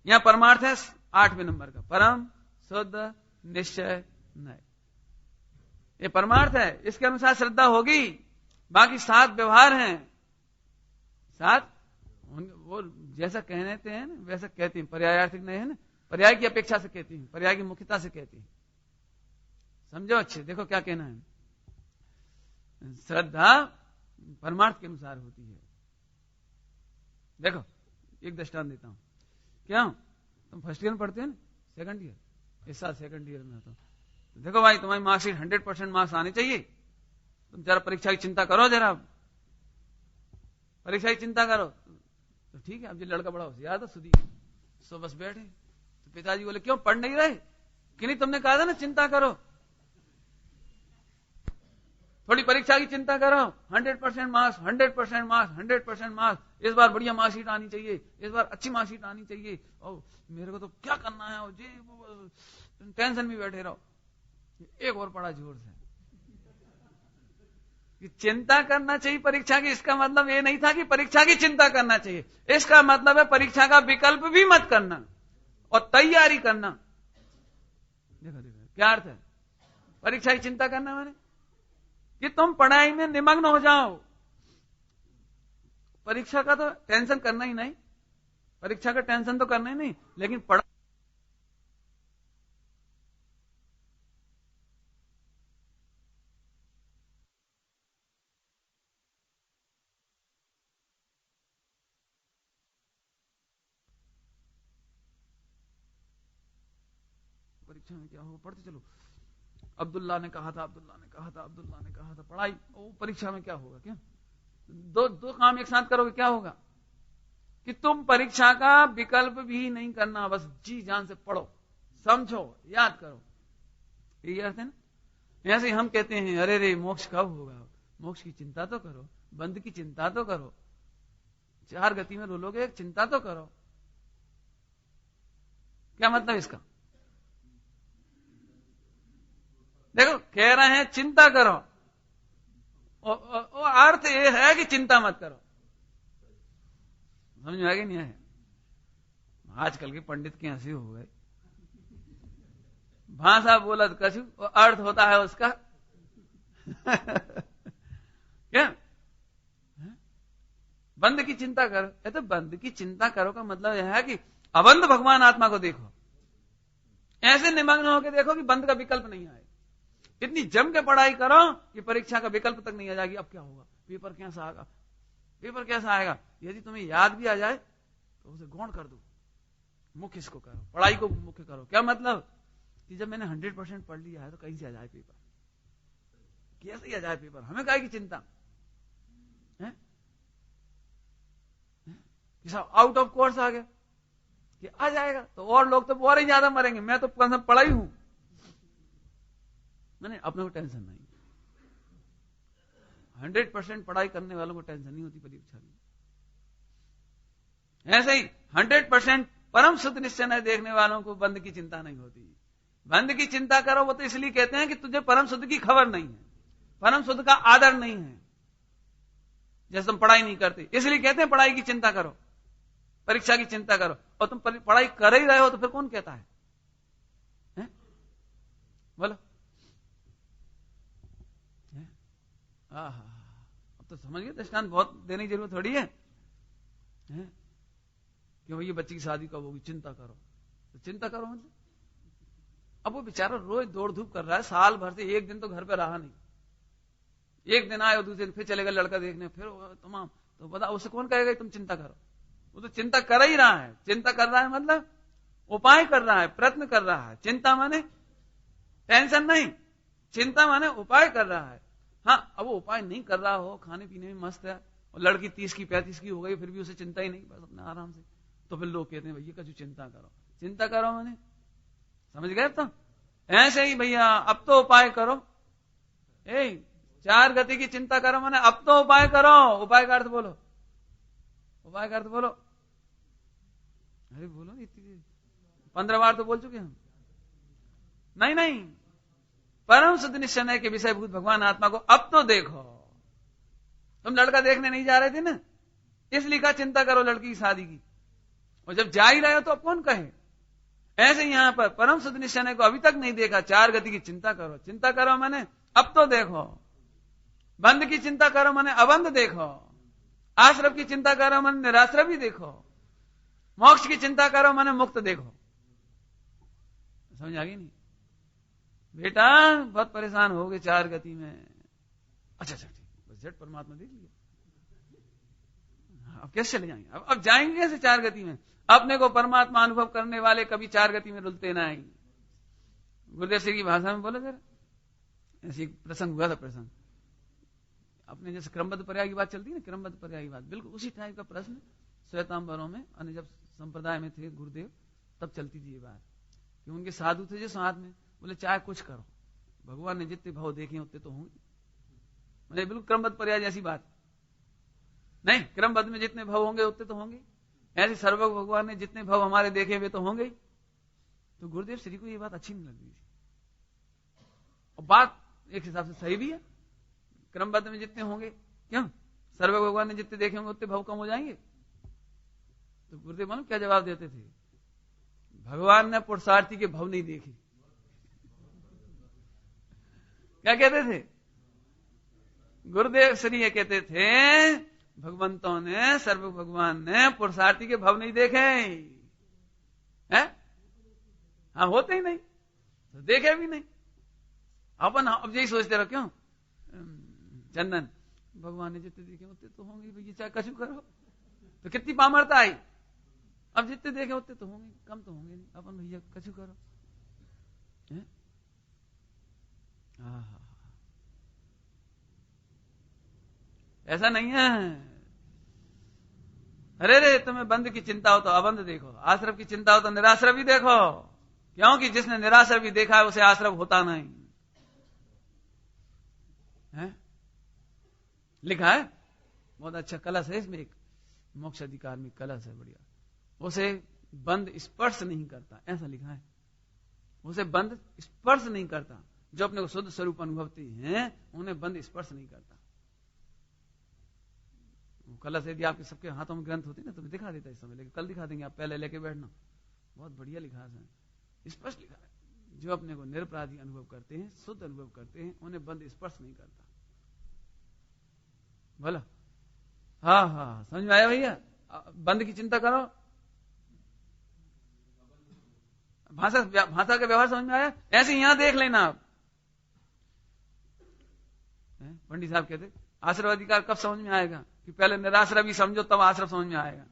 यहां परमार्थ है 8वें नंबर का, परम शुद्ध निश्चय नय। ये परमार्थ है, इसके अनुसार श्रद्धा होगी, बाकी 7 व्यवहार हैं, 7 वो जैसा कहते हैं ना वैसा कहती हैं, पर्यायार्थिक नहीं है ना, पर्याय की अपेक्षा से कहती हैं, पर्याय की मुख्यता से कहती हैं। समझो अच्छे, देखो क्या कहना है। श्रद्धा परमार्थ के अनुसार होती है। देखो एक दृष्टांत देता हूं। क्या तुम फर्स्ट ईयर में पढ़ते हो ना, सेकंड ईयर, इस साल सेकंड ईयर में तो देखो भाई तुम्हारी मार्कशीट 100% मार्क्स आने चाहिए। तुम जरा परीक्षा की चिंता करो, जरा परीक्षा की चिंता करो। तो ठीक है, अब ये लड़का बड़ा होशियार था, सुधी सो बस बैठे। तो पिताजी बोले क्यों पढ़ नहीं रहे? कि नहीं तुमने कहा था ना चिंता करो, थोड़ी परीक्षा की चिंता करो। 100% मार्क्स, 100% मार्क्स, 100% मार्क्स, इस बार बढ़िया मार्कशीट आनी चाहिए, इस बार अच्छी मार्कशीट आनी चाहिए। और मेरे को तो क्या करना है, जी टेंशन में बैठे रहो। एक और पढ़ा जोर से कि चिंता करना चाहिए परीक्षा की, इसका मतलब ये नहीं था कि परीक्षा की चिंता करना चाहिए। इसका मतलब है परीक्षा का विकल्प भी मत करना और तैयारी करना। देखो देखो क्या अर्थ है परीक्षा की चिंता करना, मैंने कि तुम पढ़ाई में निमग्न हो जाओ। परीक्षा का तो टेंशन करना ही नहीं, परीक्षा का टेंशन तो करना ही नहीं, लेकिन पढ़ा परीक्षा में क्या होगा, पढ़ते चलो। अब्दुल्ला ने कहा था, अब्दुल्ला ने कहा था, अब्दुल्ला ने कहा था, पढ़ाई वो परीक्षा में क्या होगा? क्या दो काम एक साथ करोगे, क्या होगा कि तुम परीक्षा का विकल्प भी नहीं करना, बस जी जान से पढ़ो, समझो, याद करो। यही अर्थ है ना। ऐसे हम कहते हैं अरे रे मोक्ष कब होगा, मोक्ष की चिंता तो करो, बंद की चिंता तो करो, 4 गति में रोलोगे, चिंता तो करो। क्या मतलब इसका? देखो कह रहे हैं चिंता करो, और अर्थ ये है कि चिंता मत करो। समझ में आ गया नहीं आया? आजकल के पंडित की हंसी हो गए, भाषा बोलत कछु और अर्थ होता है उसका क्या बंद की चिंता करो। तो बंद की चिंता करो का मतलब यह है कि अबंध भगवान आत्मा को देखो, ऐसे निमग्न होकर देखो कि बंद का विकल्प नहीं आए। इतनी जम के पढ़ाई करो कि परीक्षा का विकल्प तक नहीं आ जाएगी। अब क्या होगा, पेपर कैसा आएगा, पेपर कैसा आएगा। यदि तुम्हें याद भी आ जाए तो उसे गौण कर दो, मुख्य इसको करो, पढ़ाई को मुख्य करो। क्या मतलब कि जब मैंने 100% पढ़ लिया है तो कहीं से आ जाए पेपर, कैसे आ जाए पेपर, हमें काहे की चिंता है कि सब आउट ऑफ कोर्स आ गया कि आ जाएगा तो और लोग तो और ही ज्यादा मरेंगे, मैं तो पढ़ा ही हूं। मैंने अपने को टेंशन नहीं, 100% पढ़ाई करने वालों को टेंशन नहीं होती परीक्षा में। ऐसे ही 100% परम शुद्ध निश्चय देखने वालों को बंद की चिंता नहीं होती। बंद की चिंता करो वो तो इसलिए कहते हैं कि तुझे परम शुद्ध की खबर नहीं है, परम शुद्ध का आदर नहीं है, जैसे तुम पढ़ाई नहीं करते, इसलिए कहते हैं पढ़ाई की चिंता करो, परीक्षा की चिंता करो। और तुम पढ़ाई कर ही रहे हो तो फिर कौन कहता है? बोलो। अब तो समझ गए, दृष्टांत बहुत देने की जरूरत थोड़ी है कि भैया बच्ची की शादी कब होगी, चिंता करो। तो चिंता करो मतलब अब वो बेचारा रोज दौड़ धूप कर रहा है, साल भर से एक दिन तो घर पे रहा नहीं, एक दिन आए और दूसरे दिन फिर चलेगा लड़का देखने, फिर तमाम। तो बता उसे कौन कहेगा तुम चिंता करो? वो तो चिंता कर ही रहा है। चिंता कर रहा है मतलब उपाय कर रहा है, प्रयत्न कर रहा है। चिंता माने टेंशन नहीं, चिंता माने उपाय कर रहा है। हाँ, अब वो उपाय नहीं कर रहा हो, खाने पीने में मस्त है और लड़की 30 की 35 की हो गई, फिर भी उसे चिंता ही नहीं, बस अपने आराम से। तो फिर लोग कहते हैं भैया कछु चिंता करो, चिंता करो मैंने, समझ गए? तो ऐसे ही भैया अब तो उपाय करो, 4 गति की चिंता करो मैंने अब तो उपाय करो। उपाय का अर्थ बोलो, उपाय का अर्थ बोलो। अरे बोलो, 15 बार तो बोल चुके हम। नहीं, परम शुद्ध निश्चय के विषयभूत भगवान आत्मा को अब तो देखो। तुम लड़का देखने नहीं जा रहे थे ना, इसलिए का चिंता करो लड़की की शादी की, और जब जा ही रहे हो तो अब कौन कहे? ऐसे यहां पर परम शुद्ध निश्चय को अभी तक नहीं देखा, 4 गति की चिंता करो। चिंता करो मैंने अब तो देखो, बंध की चिंता करो माने अबंध देखो, आश्रम की चिंता करो माने निराश्रम ही देखो, मोक्ष की चिंता करो माने मुक्त देखो। समझ आ गई नहीं? बेटा बहुत परेशान हो गए 4 गति में। अच्छा ठीक, बस झट परमात्मा देख लिया। अब कैसे चले जाएंगे? अब जाएंगे कैसे 4 गति में? अपने को परमात्मा अनुभव करने वाले कभी 4 गति में रुलते ना आएंगे। गुरुदेव सिंह की भाषा में बोले जरा, ऐसी प्रसंग हुआ था। प्रसंग अपने जैसे क्रमबद्ध पर्याय की बात चलती है ना, क्रमबद्ध पर्याय की बात, बिल्कुल उसी टाइप का प्रश्न श्वेतांबरों में, और जब संप्रदाय में थे गुरुदेव तब चलती थी ये बात कि उनके साधु थे जो साथ में बोले चाहे कुछ करो, भगवान ने जितने भाव देखे उतने तो होंगे। मैंने बिल्कुल क्रमबद्ध पर्याय जैसी बात नहीं, क्रमबद्ध में जितने भाव होंगे उतने तो होंगे, ऐसे सर्वज्ञ भगवान ने जितने भाव हमारे देखे हुए तो होंगे। तो गुरुदेव श्री को ये बात अच्छी नहीं लग रही थी, और बात एक हिसाब से सही भी है। क्रमबद्ध में जितने होंगे, क्यों सर्वज्ञ भगवान ने जितने देखे होंगे उतने भाव कम हो जाएंगे। तो गुरुदेव मालूम क्या जवाब देते थे? भगवान ने पुरुषार्थी के भाव नहीं देखे। क्या कहते थे गुरुदेव श्री? ये कहते थे भगवंतों ने, सर्व भगवान ने पुरुषार्थी के भाव नहीं देखे हैं। हाँ, होते ही नहीं तो देखे भी नहीं। अपन अब यही सोचते रहो, क्यों चंदन भगवान ने जितने देखे उतने तो होंगे भैया, चाहे कछु करो। तो कितनी पामरता आई, अब जितने देखे उतने तो होंगे, कम तो होंगे नहीं, अपन भैया कछु करो। ऐसा नहीं है। अरे रे, तुम्हें बंध की चिंता हो तो अबंध देखो, आश्रम की चिंता हो तो निराश्रम भी देखो, क्योंकि जिसने निराश्रम भी देखा है उसे आश्रम होता नहीं है। लिखा है, बहुत अच्छा कलश है इसमें, एक मोक्ष अधिकार में कलश है बढ़िया। उसे बंध स्पर्श नहीं करता, ऐसा लिखा है। उसे बंध स्पर्श नहीं करता, जो अपने को शुद्ध स्वरूप अनुभवते हैं उन्हें बंध स्पर्श नहीं करता। कलश यदि आपके सबके हाथों में ग्रंथ होते ना तो दिखा देता इस समय, लेकिन कल दिखा देंगे, आप पहले लेके बैठना। बहुत बढ़िया लिखा है, स्पष्ट लिखा है। जो अपने को निरपराधी अनुभव करते हैं, शुद्ध अनुभव करते हैं, उन्हें बंध स्पर्श नहीं करता। बोला हाँ, समझ में आया भैया? बंध की चिंता करो, भाषा का व्यवहार समझ में आया? ऐसे यहां देख लेना आप। पंडित साहब कहते आश्रम अधिकार कब समझ में आएगा? कि पहले निराश्रम भी समझो तब आश्रम समझ में आएगा।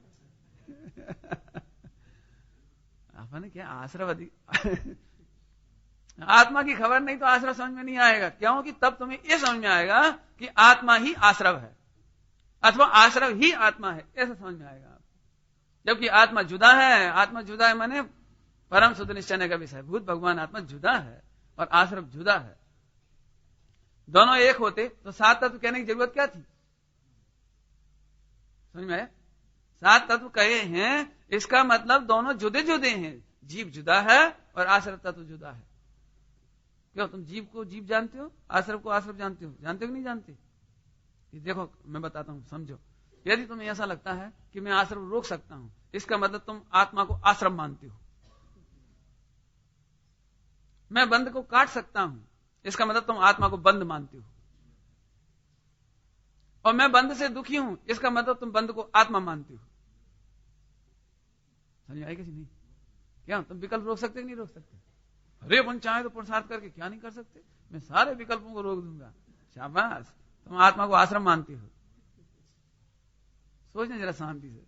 आपने क्या आश्रम आत्मा की खबर नहीं तो आश्रम समझ में नहीं आएगा, क्योंकि तब तुम्हें यह समझ में आएगा कि आत्मा ही आश्रम है अथवा आश्रम ही आत्मा है, ऐसा समझ में आएगा। जबकि आत्मा जुदा है, आत्मा जुदा है माने परम शुद्ध निश्चय का विषय भूत भगवान आत्मा जुदा है और आश्रम जुदा है। दोनों एक होते तो 7 तत्व कहने की जरूरत क्या थी? समझ में आया? 7 तत्व कहे हैं, इसका मतलब दोनों जुदे जुदे हैं। जीव जुदा है और आश्रम तत्व जुदा है। क्यों? तुम जीव को जीव जानते हो, आश्रम को आश्रम जानते हो? जानते हो कि नहीं जानते? ये देखो मैं बताता हूं, समझो। यदि तुम्हें ऐसा लगता है कि मैं आश्रम रोक सकता हूं, इसका मतलब तुम आत्मा को आश्रम मानते हो। मैं बंध को काट सकता हूं, इसका मतलब तुम आत्मा को बंद मानते हो। और मैं बंध से दुखी हूं, इसका मतलब तुम बंध को आत्मा मानते हो। समझ आई किसी नहीं? क्या तुम विकल्प रोक सकते कि नहीं रोक सकते? अरे अपन चाहे तो पुरुषार्थ करके क्या नहीं कर सकते? मैं सारे विकल्पों को रोक दूंगा। शाबाश, तुम आत्मा को आश्रम मानते हो। सोचने जरा शांति से।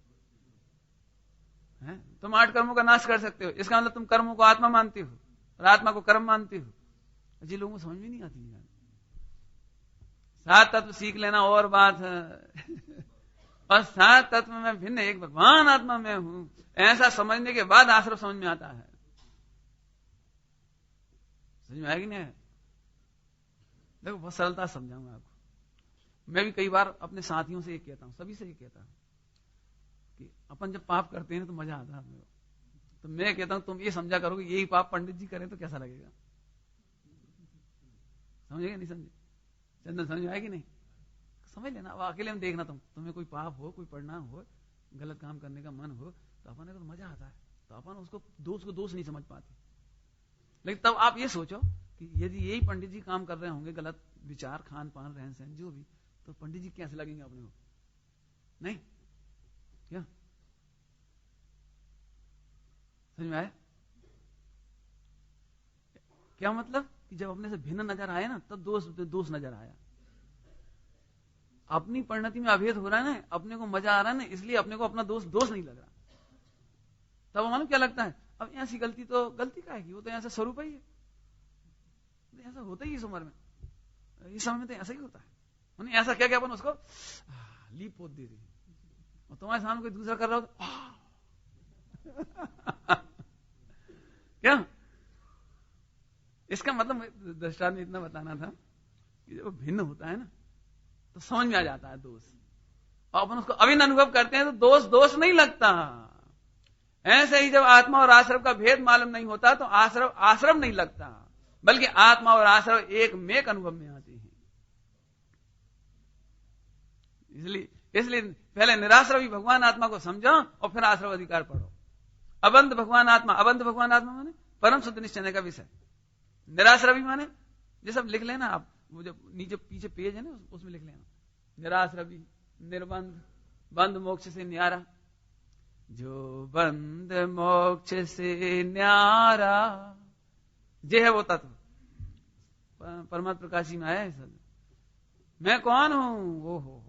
तुम 8 कर्मों का नाश कर सकते हो, इसका मतलब तुम कर्मों को आत्मा मानते हो और आत्मा को कर्म मानते हो। जिन लोगों को समझ में नहीं आती यार। 7 तत्व सीख लेना और बात है। और 7 तत्व में भिन्न एक भगवान आत्मा में हूं, ऐसा समझने के बाद आश्रम समझ में आता है। समझ में आएगी नहीं? देखो बहुत सरलता समझाऊंगा आपको। मैं भी कई बार अपने साथियों से ये कहता हूं, सभी से ये कहता हूं कि अपन जब पाप करते हैं तो मजा आता है अपने को। तो मैं कहता हूं तुम ये समझा करो कि यही पाप पंडित जी करें तो कैसा लगेगा। समझेगा नहीं समझे? चंदन समझ में आएगी नहीं? समझ लेना। अब अकेले में देखना, तुम्हें कोई पाप हो, कोई परिणाम हो, गलत काम करने का मन हो तो अपन को तो मजा आता है। तो अपन उसको दोष नहीं समझ पाते। लेकिन तब आप ये सोचो कि यदि यही पंडित जी काम कर रहे होंगे, गलत विचार, खान पान, रहन सहन, जो भी, तो पंडित जी कैसे लगेंगे अपने को? नहीं क्या समझ में आया? क्या मतलब कि जब अपने से भिन्न नजर आया ना, तब दोष नजर आया। अपनी परिणति में अभेद हो रहा है ना, अपने को मजा आ रहा है ना, इसलिए अपने को अपना दोष नहीं लग रहा। तब मालूम क्या लगता है, अब ऐसी गलती तो गलती का है कि वो तो ऐसा स्वरूप ही है, ऐसा होता ही इस उम्र में, इस समय में तो ऐसा ही होता है। ऐसा क्या अपन उसको लीप पोत दे दी, और तुम्हारे सामने कोई दूसरा कर रहा हो क्या? इसका मतलब दृष्टांत में इतना बताना था कि जब भिन्न होता है ना, तो समझ में आ जाता है दोष, और अपन उसको अभिन्न अनुभव करते हैं तो दोष नहीं लगता। ऐसे ही जब आत्मा और आश्रव का भेद मालूम नहीं होता तो आश्रव नहीं लगता, बल्कि आत्मा और आश्रव एक मेक अनुभव में आते हैं। इसलिए पहले निराश्रवी भगवान आत्मा को समझो और फिर आश्रव अधिकार पढ़ो। अबंध भगवान आत्मा माने परम शुद्ध निश्चय का विषय। निराश्रवी माने ये सब लिख लेना आप, वो जो नीचे पीछे पेज है ना, उसमें लिख लेना। निराश्रवी, निर्बंध, बंध मोक्ष से न्यारा, जो बंध मोक्ष से न्यारा, जे है वो तत्व। परमात्मा प्रकाशी में आया है सब। मैं कौन हूं? वो हो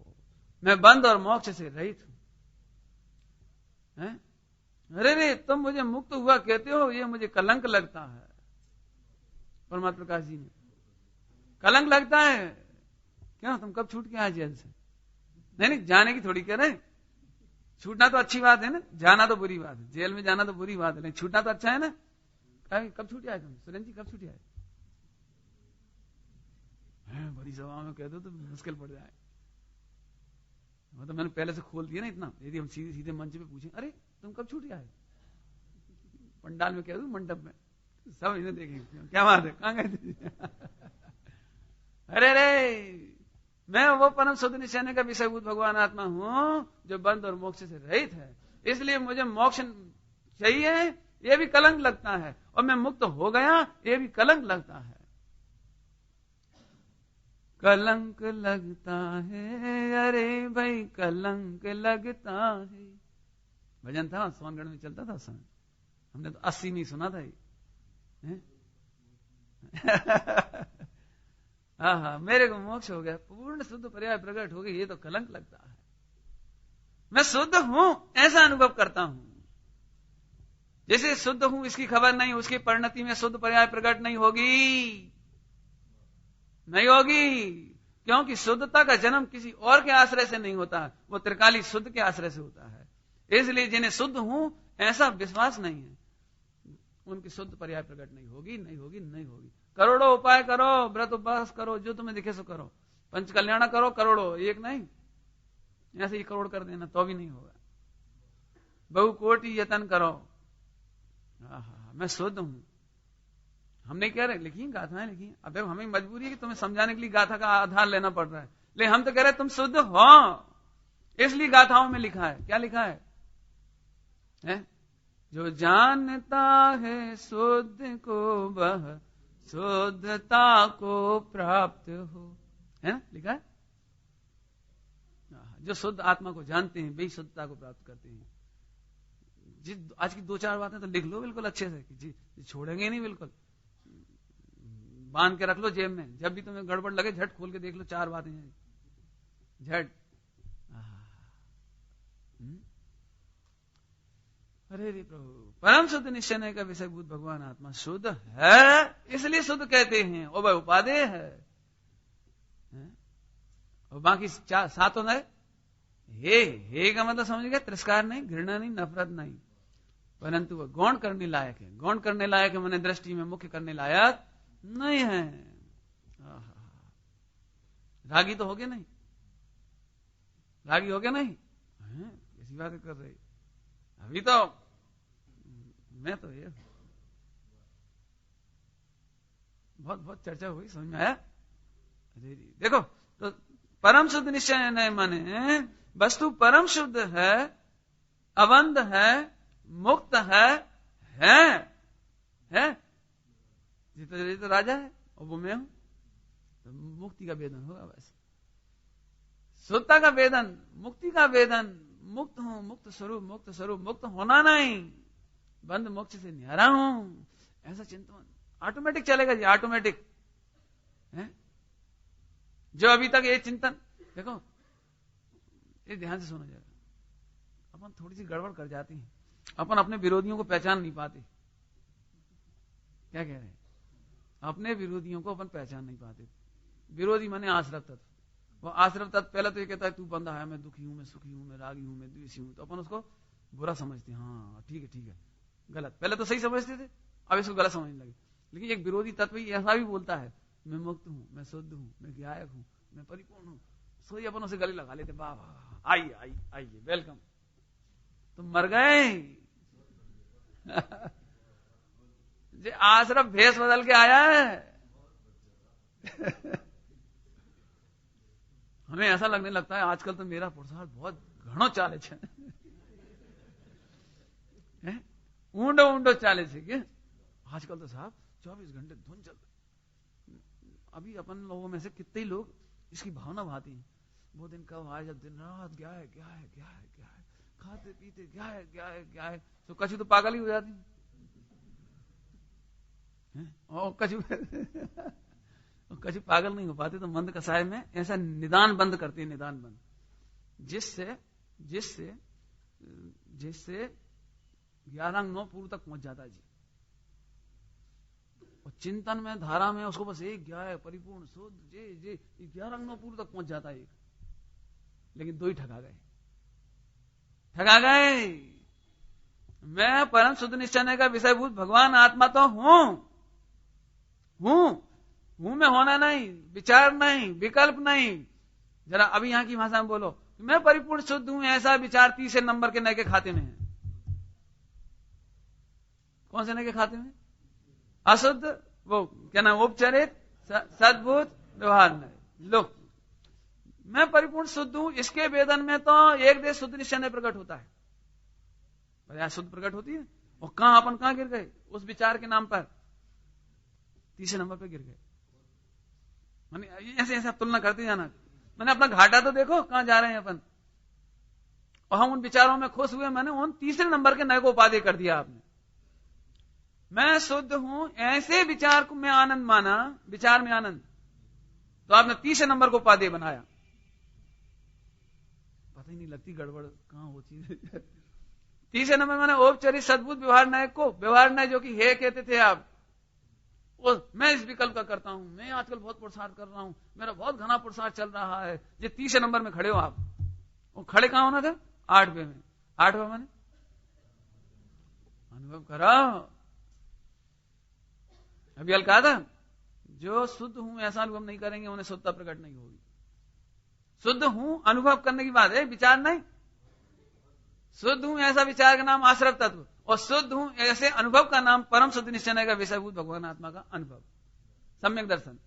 मैं बंध और मोक्ष से रहित हूं। अरे रे, तुम मुझे मुक्त हुआ कहते हो, ये मुझे कलंक लगता है। परमात्मा प्रकाश जी में कलंक लगता है। क्यों? तुम कब छूट के आए जेल से? नहीं, जाने की थोड़ी कह रहे, छूटना तो अच्छी बात है ना, जाना तो बुरी बात है, जेल में जाना तो बुरी बात है, लेकिन छूटना तो अच्छा है ना। कब छूट आए तुम? सुरेंद्र जी कब छूट आए? बड़ी सभा में कह दो तो मुश्किल पड़ जाए। मतलब मैंने पहले से खोल दिया ना इतना, यदि हम सीधे सीधे मंच पे पूछें, अरे तुम कब छूट आए, पंडाल में कह दो, मंडप में, सब इन्हें देखेंगे क्या बात है, कहां गए थे? अरे रे, मैं वो परम शुद्ध निश्चय का विषयभूत भगवान आत्मा हूं जो बंध और मोक्ष से रहित है, इसलिए मुझे मोक्ष चाहिए, ये भी कलंक लगता है, और मैं मुक्त हो गया, ये भी कलंक लगता है। कलंक लगता है, अरे भाई कलंक लगता है। भजन था सोनगढ़ में चलता था उस समय, हमने तो 80 में सुना था ये। हाँ, मेरे को मोक्ष हो गया, पूर्ण शुद्ध पर्याय प्रकट हो गई, ये तो कलंक लगता है। मैं शुद्ध हूं ऐसा अनुभव करता हूं, जैसे शुद्ध हूं इसकी खबर नहीं, उसकी परिणति में शुद्ध पर्याय प्रकट नहीं होगी, क्योंकि शुद्धता का जन्म किसी और के आश्रय से नहीं होता, वो त्रिकाली शुद्ध के आश्रय से होता है। इसलिए जिन्हें शुद्ध हूं ऐसा विश्वास नहीं है, उनकी शुद्ध पर्याय प्रकट नहीं होगी। करोड़ों उपाय करो, व्रत उपवास करो, जो तुम्हें दिखे सो करो, पंच कल्याण करो, करोड़ों, एक नहीं, ऐसे ही करोड़ कर देना तो भी नहीं होगा। बहु कोटि यतन करो, मैं शुद्ध हूं। हम नहीं कह रहे, लिखी गाथाएं लिखी, अब हमें मजबूरी है कि तुम्हें समझाने के लिए गाथा का आधार लेना पड़ रहा है, लेकिन हम तो कह रहे तुम शुद्ध हो, इसलिए गाथाओं में लिखा है। क्या लिखा है? जो जानता है शुद्ध को वह शुद्धता को प्राप्त हो, है ना, लिखा है। जो शुद्ध आत्मा को जानते हैं वे शुद्धता को प्राप्त करते हैं। आज की 2-4 बातें तो लिख लो बिल्कुल अच्छे से, जी छोड़ेंगे नहीं, बिल्कुल बांध के रख लो जेब में, जब भी तुम्हें गड़बड़ लगे झट खोल के देख लो, 4 बातें हैं झट। अरे रे प्रभु, परम शुद्ध निश्चय का विषयभूत भगवान आत्मा शुद्ध है, इसलिए शुद्ध कहते हैं, और वह उपादेय है। और बाकी 7 है, हे का मतलब समझ गया, तिरस्कार नहीं, घृणा नहीं, नफरत नहीं, परंतु वह गौण करने लायक है। गौण करने लायक है मैंने दृष्टि में मुख्य करने लायक नहीं है। रागी तो हो गया नहीं, रागी हो गया नहीं, कैसी बात कर रही, अभी तो मैं तो ये बहुत चर्चा हुई, समझ में आया? देखो, तो परम शुद्ध निश्चय नहीं माने वस्तु परम शुद्ध है, अबंध है, मुक्त है, ये तो राजा है, और वो मैं हूं, तो मुक्ति का वेदन होगा बस। शुद्धता का वेदन, मुक्ति का वेदन, मुक्त हूं, मुक्त स्वरूप, मुक्त होना नहीं, बंद मोक्ष से न्यारा हूं, ऐसा चिंतन ऑटोमेटिक चलेगा जी, ऑटोमेटिक है। जो अभी तक ये चिंतन, देखो ये ध्यान से सुना जाएगा, अपन थोड़ी सी गड़बड़ कर जाती है, अपन अपने विरोधियों को पहचान नहीं पाते। क्या कह रहे हैं? अपने विरोधियों को अपन पहचान नहीं पाते। विरोधी माने आश्रव तत्व। वो आश्रव तत्व पहले तो ये कहता है तू बंदा है, मैं दुखी हूं, मैं सुखी हूं, मैं रागी हूं, मैं द्वेषी हूं, तो अपन उसको बुरा समझते हैं। हाँ ठीक है, गलत। पहले तो सही समझते थे, अब इसको गलत समझने लगे। लेकिन एक विरोधी तत्व ऐसा भी बोलता है, मैं मुक्त हूं, मैं शुद्ध हूं, मैं गायक हूं, मैं परिपूर्ण हूं, सोई अपन उसे गले लगा लेते, वाह वाह, आइए वेलकम। तुम मर गए। जे आश्रम भेष बदल के आया है। हमें ऐसा लगने लगता है आजकल तो मेरा पुरुषार्थ बहुत घणो चाले छे। ऊंडो चाले छे के आजकल तो साहब 24 घंटे धुन चल। अभी अपन लोगों में से कितने लोग इसकी भावना भाती हैं, वो दिन कब आए जब दिन रात क्या है, खाते पीते क्या है, तो कछु तो पागल ही हो जाती है। और कछु पागल नहीं हो पाते, तो मंद कसाय में ऐसा निदान बंद करते हैं, निदान बंद, जिससे 11-9 पूर्व तक पहुंच जाता है जी। और चिंतन में, धारा में उसको बस एक क्या है, परिपूर्ण शुद्ध जे 11-9 पूर्व तक पहुंच जाता है एक। लेकिन 2 ही ठगा गए। मैं परम शुद्ध निश्चय का विषयभूत भगवान आत्मा तो हूं मैं, होना नहीं, विचार नहीं, विकल्प नहीं। जरा अभी यहां की भाषा में बोलो, मैं परिपूर्ण शुद्ध हूं, ऐसा विचार 30 नंबर के नए के खाते में है। कौन से नए के खाते में? अशुद्ध, वो क्या नाम, उपचरित, सद्भूत, व्यवहार नहीं। लो, मैं परिपूर्ण शुद्ध हूं, इसके वेदन में तो एक देश शुद्ध निश्चय प्रकट होता है, शुद्ध प्रकट होती है। और अपन कहां गिर गए? उस विचार के नाम पर 30 नंबर पे गिर गए। मैंने ऐसे तुलना करते जाना, मैंने अपना घाटा तो देखो कहां जा रहे हैं अपन। और हम उन विचारों में खुश हुए, मैंने उन 3 नंबर के नए को उपादेय कर दिया आपने। मैं शुद्ध हूं, ऐसे विचार को मैं आनंद माना, विचार में आनंद, तो आपने 30 नंबर को उपादेय बनाया। पता ही नहीं लगती गड़बड़ कहां होती है। 30 नंबर मैंने औपचारिक सद्भुत व्यवहार नय को, व्यवहार नय जो कि हे कहते थे आप, मैं इस विकल्प का करता हूं, मैं आजकल बहुत पुरुषार्थ कर रहा हूं, मेरा बहुत घना पुरुषार्थ चल रहा है। ये 30 नंबर में खड़े हो आप। वो खड़े कहां होना था? 8वें में। 8वां मैंने अनुभव करा। अभी हल कहा था, जो शुद्ध हूं ऐसा अनुभव नहीं करेंगे उन्हें शुद्धता प्रकट नहीं होगी। शुद्ध हूं अनुभव करने की बात है, विचार नहीं। शुद्ध हूं ऐसा विचार का नाम आश्रव तत्व, और शुद्ध हूं ऐसे अनुभव का नाम परम शुद्ध निश्चय का विषयभूत भगवान आत्मा का अनुभव, सम्यक दर्शन,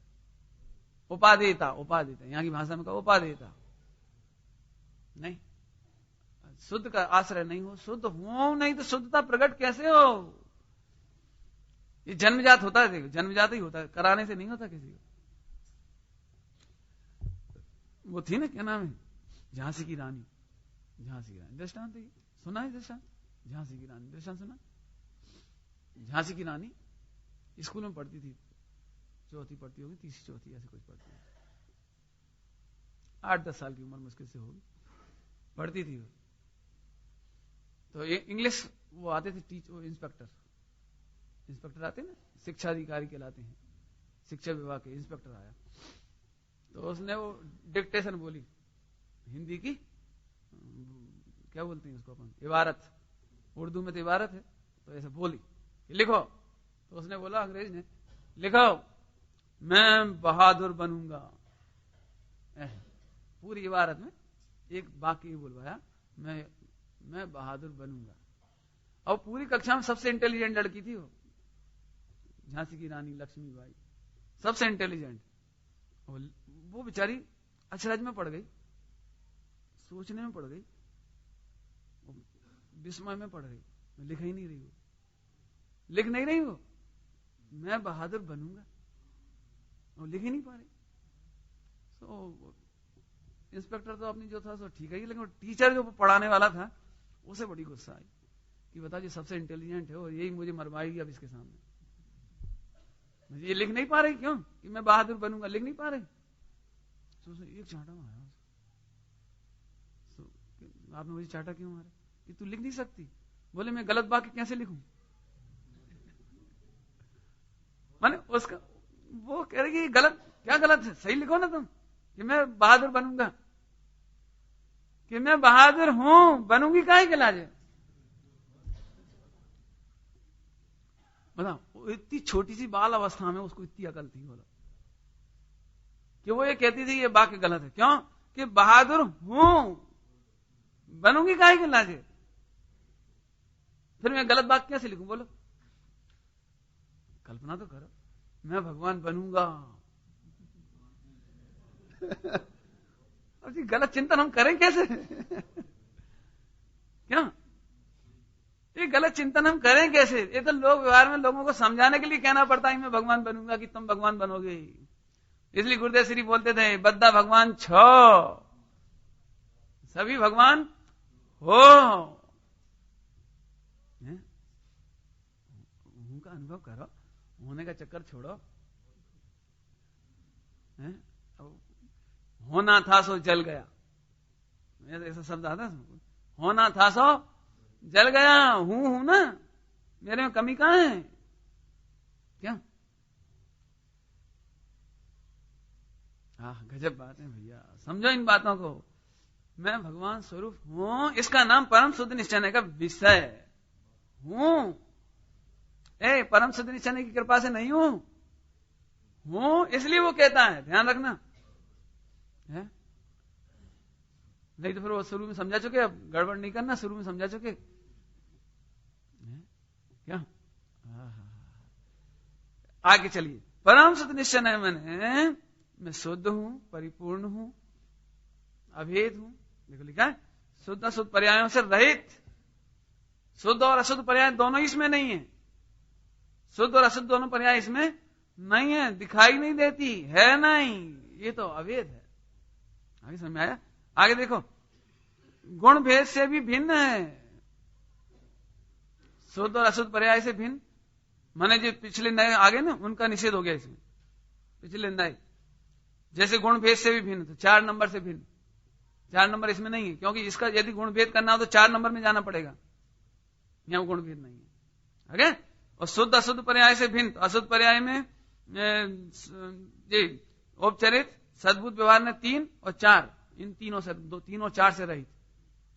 उपादेयता। यहां की भाषा में कहा उपादेयता नहीं। शुद्ध का आश्रय नहीं हो, शुद्ध हो नहीं तो शुद्धता प्रकट कैसे हो? ये जन्मजात होता है, देखो जन्मजात ही होता है, कराने से नहीं होता किसी को। वो थी ना, क्या नाम है, झांसी की रानी दृष्टांत सुना है? दृष्टांत झांसी की रानी दृष्टांत सुना? झांसी की रानी स्कूल में पढ़ती थी, चौथी पढ़ती होगी, तीसरी चौथी ऐसे कुछ पढ़ती थी, 8-10 साल की उम्र मुश्किल से होगी, पढ़ती थी वो। तो इंग्लिश वो आते थे इंस्पेक्टर आते ना, शिक्षा अधिकारी कहलाते हैं, शिक्षा विभाग के इंस्पेक्टर आया, तो उसने वो डिक्टेशन बोली हिंदी की, क्या बोलते हैं उसको अपन, इबारत, उर्दू में तो इबारत है, तो ऐसे बोली लिखो। तो उसने बोला, अंग्रेज ने, लिखो मैं बहादुर बनूंगा। पूरी इबारत में एक वाक्य बोलवाया, मैं बहादुर बनूंगा। और पूरी कक्षा में सबसे इंटेलिजेंट लड़की थी वो, झांसी की रानी लक्ष्मीबाई, सबसे इंटेलिजेंट। वो बेचारी अचरज में पड़ गई, सोचने में पड़ गई, विस्मय में पड़ गई। लिख ही नहीं रही वो, मैं बहादुर बनूंगा। वो लिख ही नहीं पा रहे। तो इंस्पेक्टर तो अपनी जो था सो ठीक है, लेकिन टीचर जो पढ़ाने वाला था उसे बड़ी गुस्सा आई कि बता जी सबसे इंटेलिजेंट है और यही मुझे मरवाएगी अब इसके सामने। मुझे ये लिख नहीं पा रही, क्यों कि मैं बहादुर बनूंगा, लिख नहीं पा रही। तो एक चांटा मारा। तो आपने मुझे चांटा क्यों मारा? कि तू लिख नहीं सकती। बोले मैं गलत वाक्य कैसे लिखूं? माने उसका वो कह रही गलत, क्या गलत है, सही लिखो ना तुम कि मैं बहादुर बनूंगा, कि मैं बहादुर हूं, बनूंगी काहे के लाजे। बताओ, इतनी छोटी सी बाल अवस्था में उसको इतनी अकल थी। बोला कि वो ये कहती थी ये वाक्य गलत है, क्यों कि बहादुर हूं, बनूंगी काहे के लाजे, फिर मैं गलत वाक्य कैसे लिखूं। बोलो कल्पना तो करो, मैं भगवान बनूंगा। अब गलत चिंतन हम करें कैसे? क्या ये गलत चिंतन हम करें कैसे? ये तो लोग व्यवहार में लोगों को समझाने के लिए कहना पड़ता है मैं भगवान बनूंगा कि तुम भगवान बनोगे। इसलिए गुरुदेव श्री बोलते थे बद्दा भगवान छो, सभी भगवान हो। उनका अनुभव करो, होने का चक्कर छोड़ो। होना था सो जल गया, ऐसा शब्द आता है, होना था सो जल गया। हूं ना, मेरे में कमी कहां है? क्या गजब बात है भैया, समझो इन बातों को। मैं भगवान स्वरूप हूं, इसका नाम परम शुद्ध निश्चय का विषय हूं। परम शुद्ध निश्चय की कृपा से नहीं हूं, इसलिए वो कहता है, ध्यान रखना है? नहीं तो फिर वो शुरू में समझा चुके, अब गड़बड़ नहीं करना, शुरू में समझा चुके क्या। आगे चलिए, परम शुद्ध निश्चय है मैंने, मैं शुद्ध हूं, परिपूर्ण हूं, अभेद हूं। देखो लिखा है शुद्ध अशुद्ध पर्यायों से रहित। शुद्ध और अशुद्ध पर्याय दोनों इसमें नहीं है, शुद्ध और अशुद्ध दोनों पर्याय इसमें नहीं है, दिखाई नहीं देती है, नहीं, ये तो अभेद है। आगे समझ में आया? आगे देखो, गुण भेद से भी भिन्न है, शुद्ध और अशुद्ध पर्याय से भिन्न। माने जो पिछले नए आगे ना, उनका निषेध हो गया इसमें, पिछले नए। जैसे गुण भेद से भी भिन्न, तो 4 नंबर से भिन्न, 4 नंबर इसमें नहीं है, क्योंकि इसका यदि गुण भेद करना हो तो 4 नंबर में जाना पड़ेगा, यहां गुण भेद नहीं है। आगे, और शुद्ध अशुद्ध पर्याय से भिन्न, तो अशुद्ध पर्याय में जी औपचारिक सद्भुत व्यवहार ने 3 और 4, इन तीनों से 2, 3 और 4 से रहित।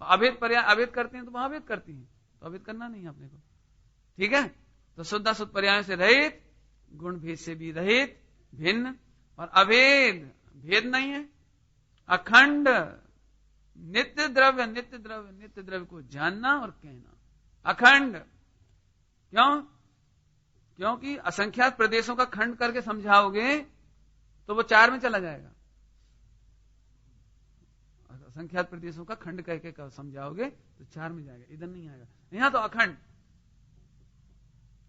अभेद पर्याय अभेद करते हैं तो वहां अभेद करती हैं, तो अभेद करना नहीं है अपने को, ठीक है। तो शुद्ध अशुद्ध पर्याय से रहित, गुण भेद से भी रहित, भिन्न, और अभेद, भेद नहीं है, अखंड, नित्य द्रव्य, नित्य द्रव्य, नित्य द्रव्य को जानना और कहना, अखंड। क्यों? क्योंकि असंख्यात प्रदेशों का खंड करके समझाओगे तो वो 4 में चला जाएगा। असंख्यात प्रदेशों का खंड करके समझाओगे तो 4 में जाएगा, इधर नहीं आएगा। यहां तो अखंड,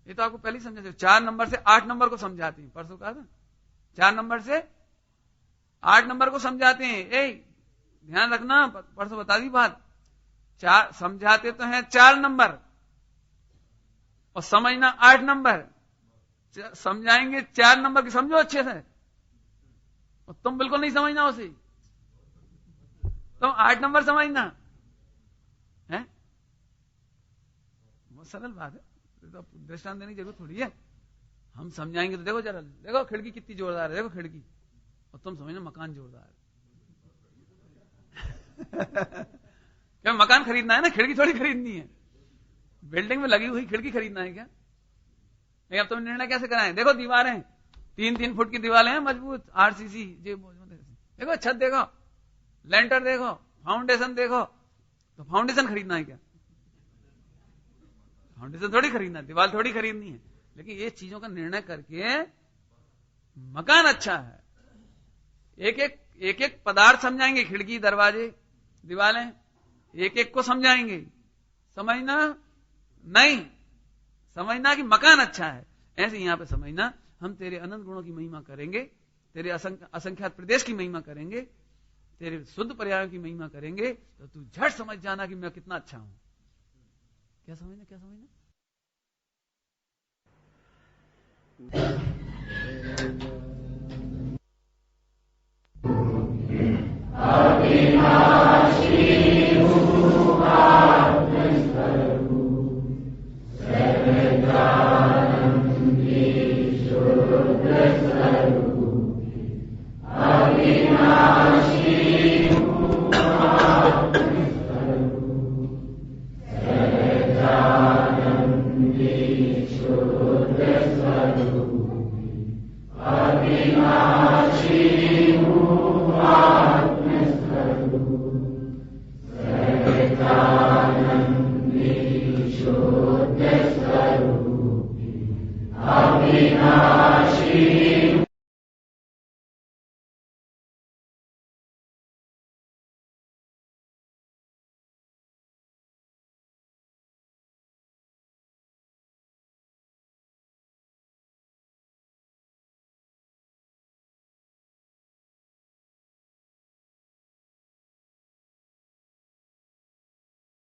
ये तो आपको पहले ही समझा, 4 नंबर से 8 नंबर को समझाते हैं, परसों कहा था 4 नंबर से 8 नंबर को समझाते हैं। ध्यान रखना, परसों बता दी बात, 4 समझाते तो हैं 4 नंबर और समझना 8 नंबर। समझाएंगे 4 नंबर की, समझो अच्छे से, और तुम बिल्कुल नहीं समझना उसे, तुम 8 नंबर समझना है। बहुत सरल बात है, तो दृष्टांत देने की जरूरत थोड़ी है। हम समझाएंगे तो देखो जरा, देखो खिड़की कितनी जोरदार है, देखो खिड़की, और तुम समझना मकान जोरदार है। क्या मकान खरीदना है ना, खिड़की थोड़ी खरीदनी है। बिल्डिंग में लगी हुई खिड़की खरीदना है क्या? नहीं, अब तुम निर्णय कैसे कराएं? देखो दीवारें 3-3 फुट की दीवारें हैं, मजबूत, आरसीसी, देखो छत देखो, लेंटर देखो, फाउंडेशन देखो, तो फाउंडेशन खरीदना है क्या? फाउंडेशन थोड़ी खरीदना है, दीवार थोड़ी खरीदनी है। लेकिन ये चीजों का निर्णय करके मकान अच्छा है, एक एक पदार्थ समझाएंगे, खिड़की, दरवाजे, दीवारें, एक एक को समझाएंगे। समझना नहीं, समझना कि मकान अच्छा है। ऐसे यहां पे समझना, हम तेरे अनंत गुणों की महिमा करेंगे तेरे असंख्यात प्रदेश की महिमा करेंगे, तेरे शुद्ध पर्यायों की महिमा करेंगे, तो तू झट समझ जाना कि मैं कितना अच्छा हूं। क्या समझना, क्या समझना? अविनाशी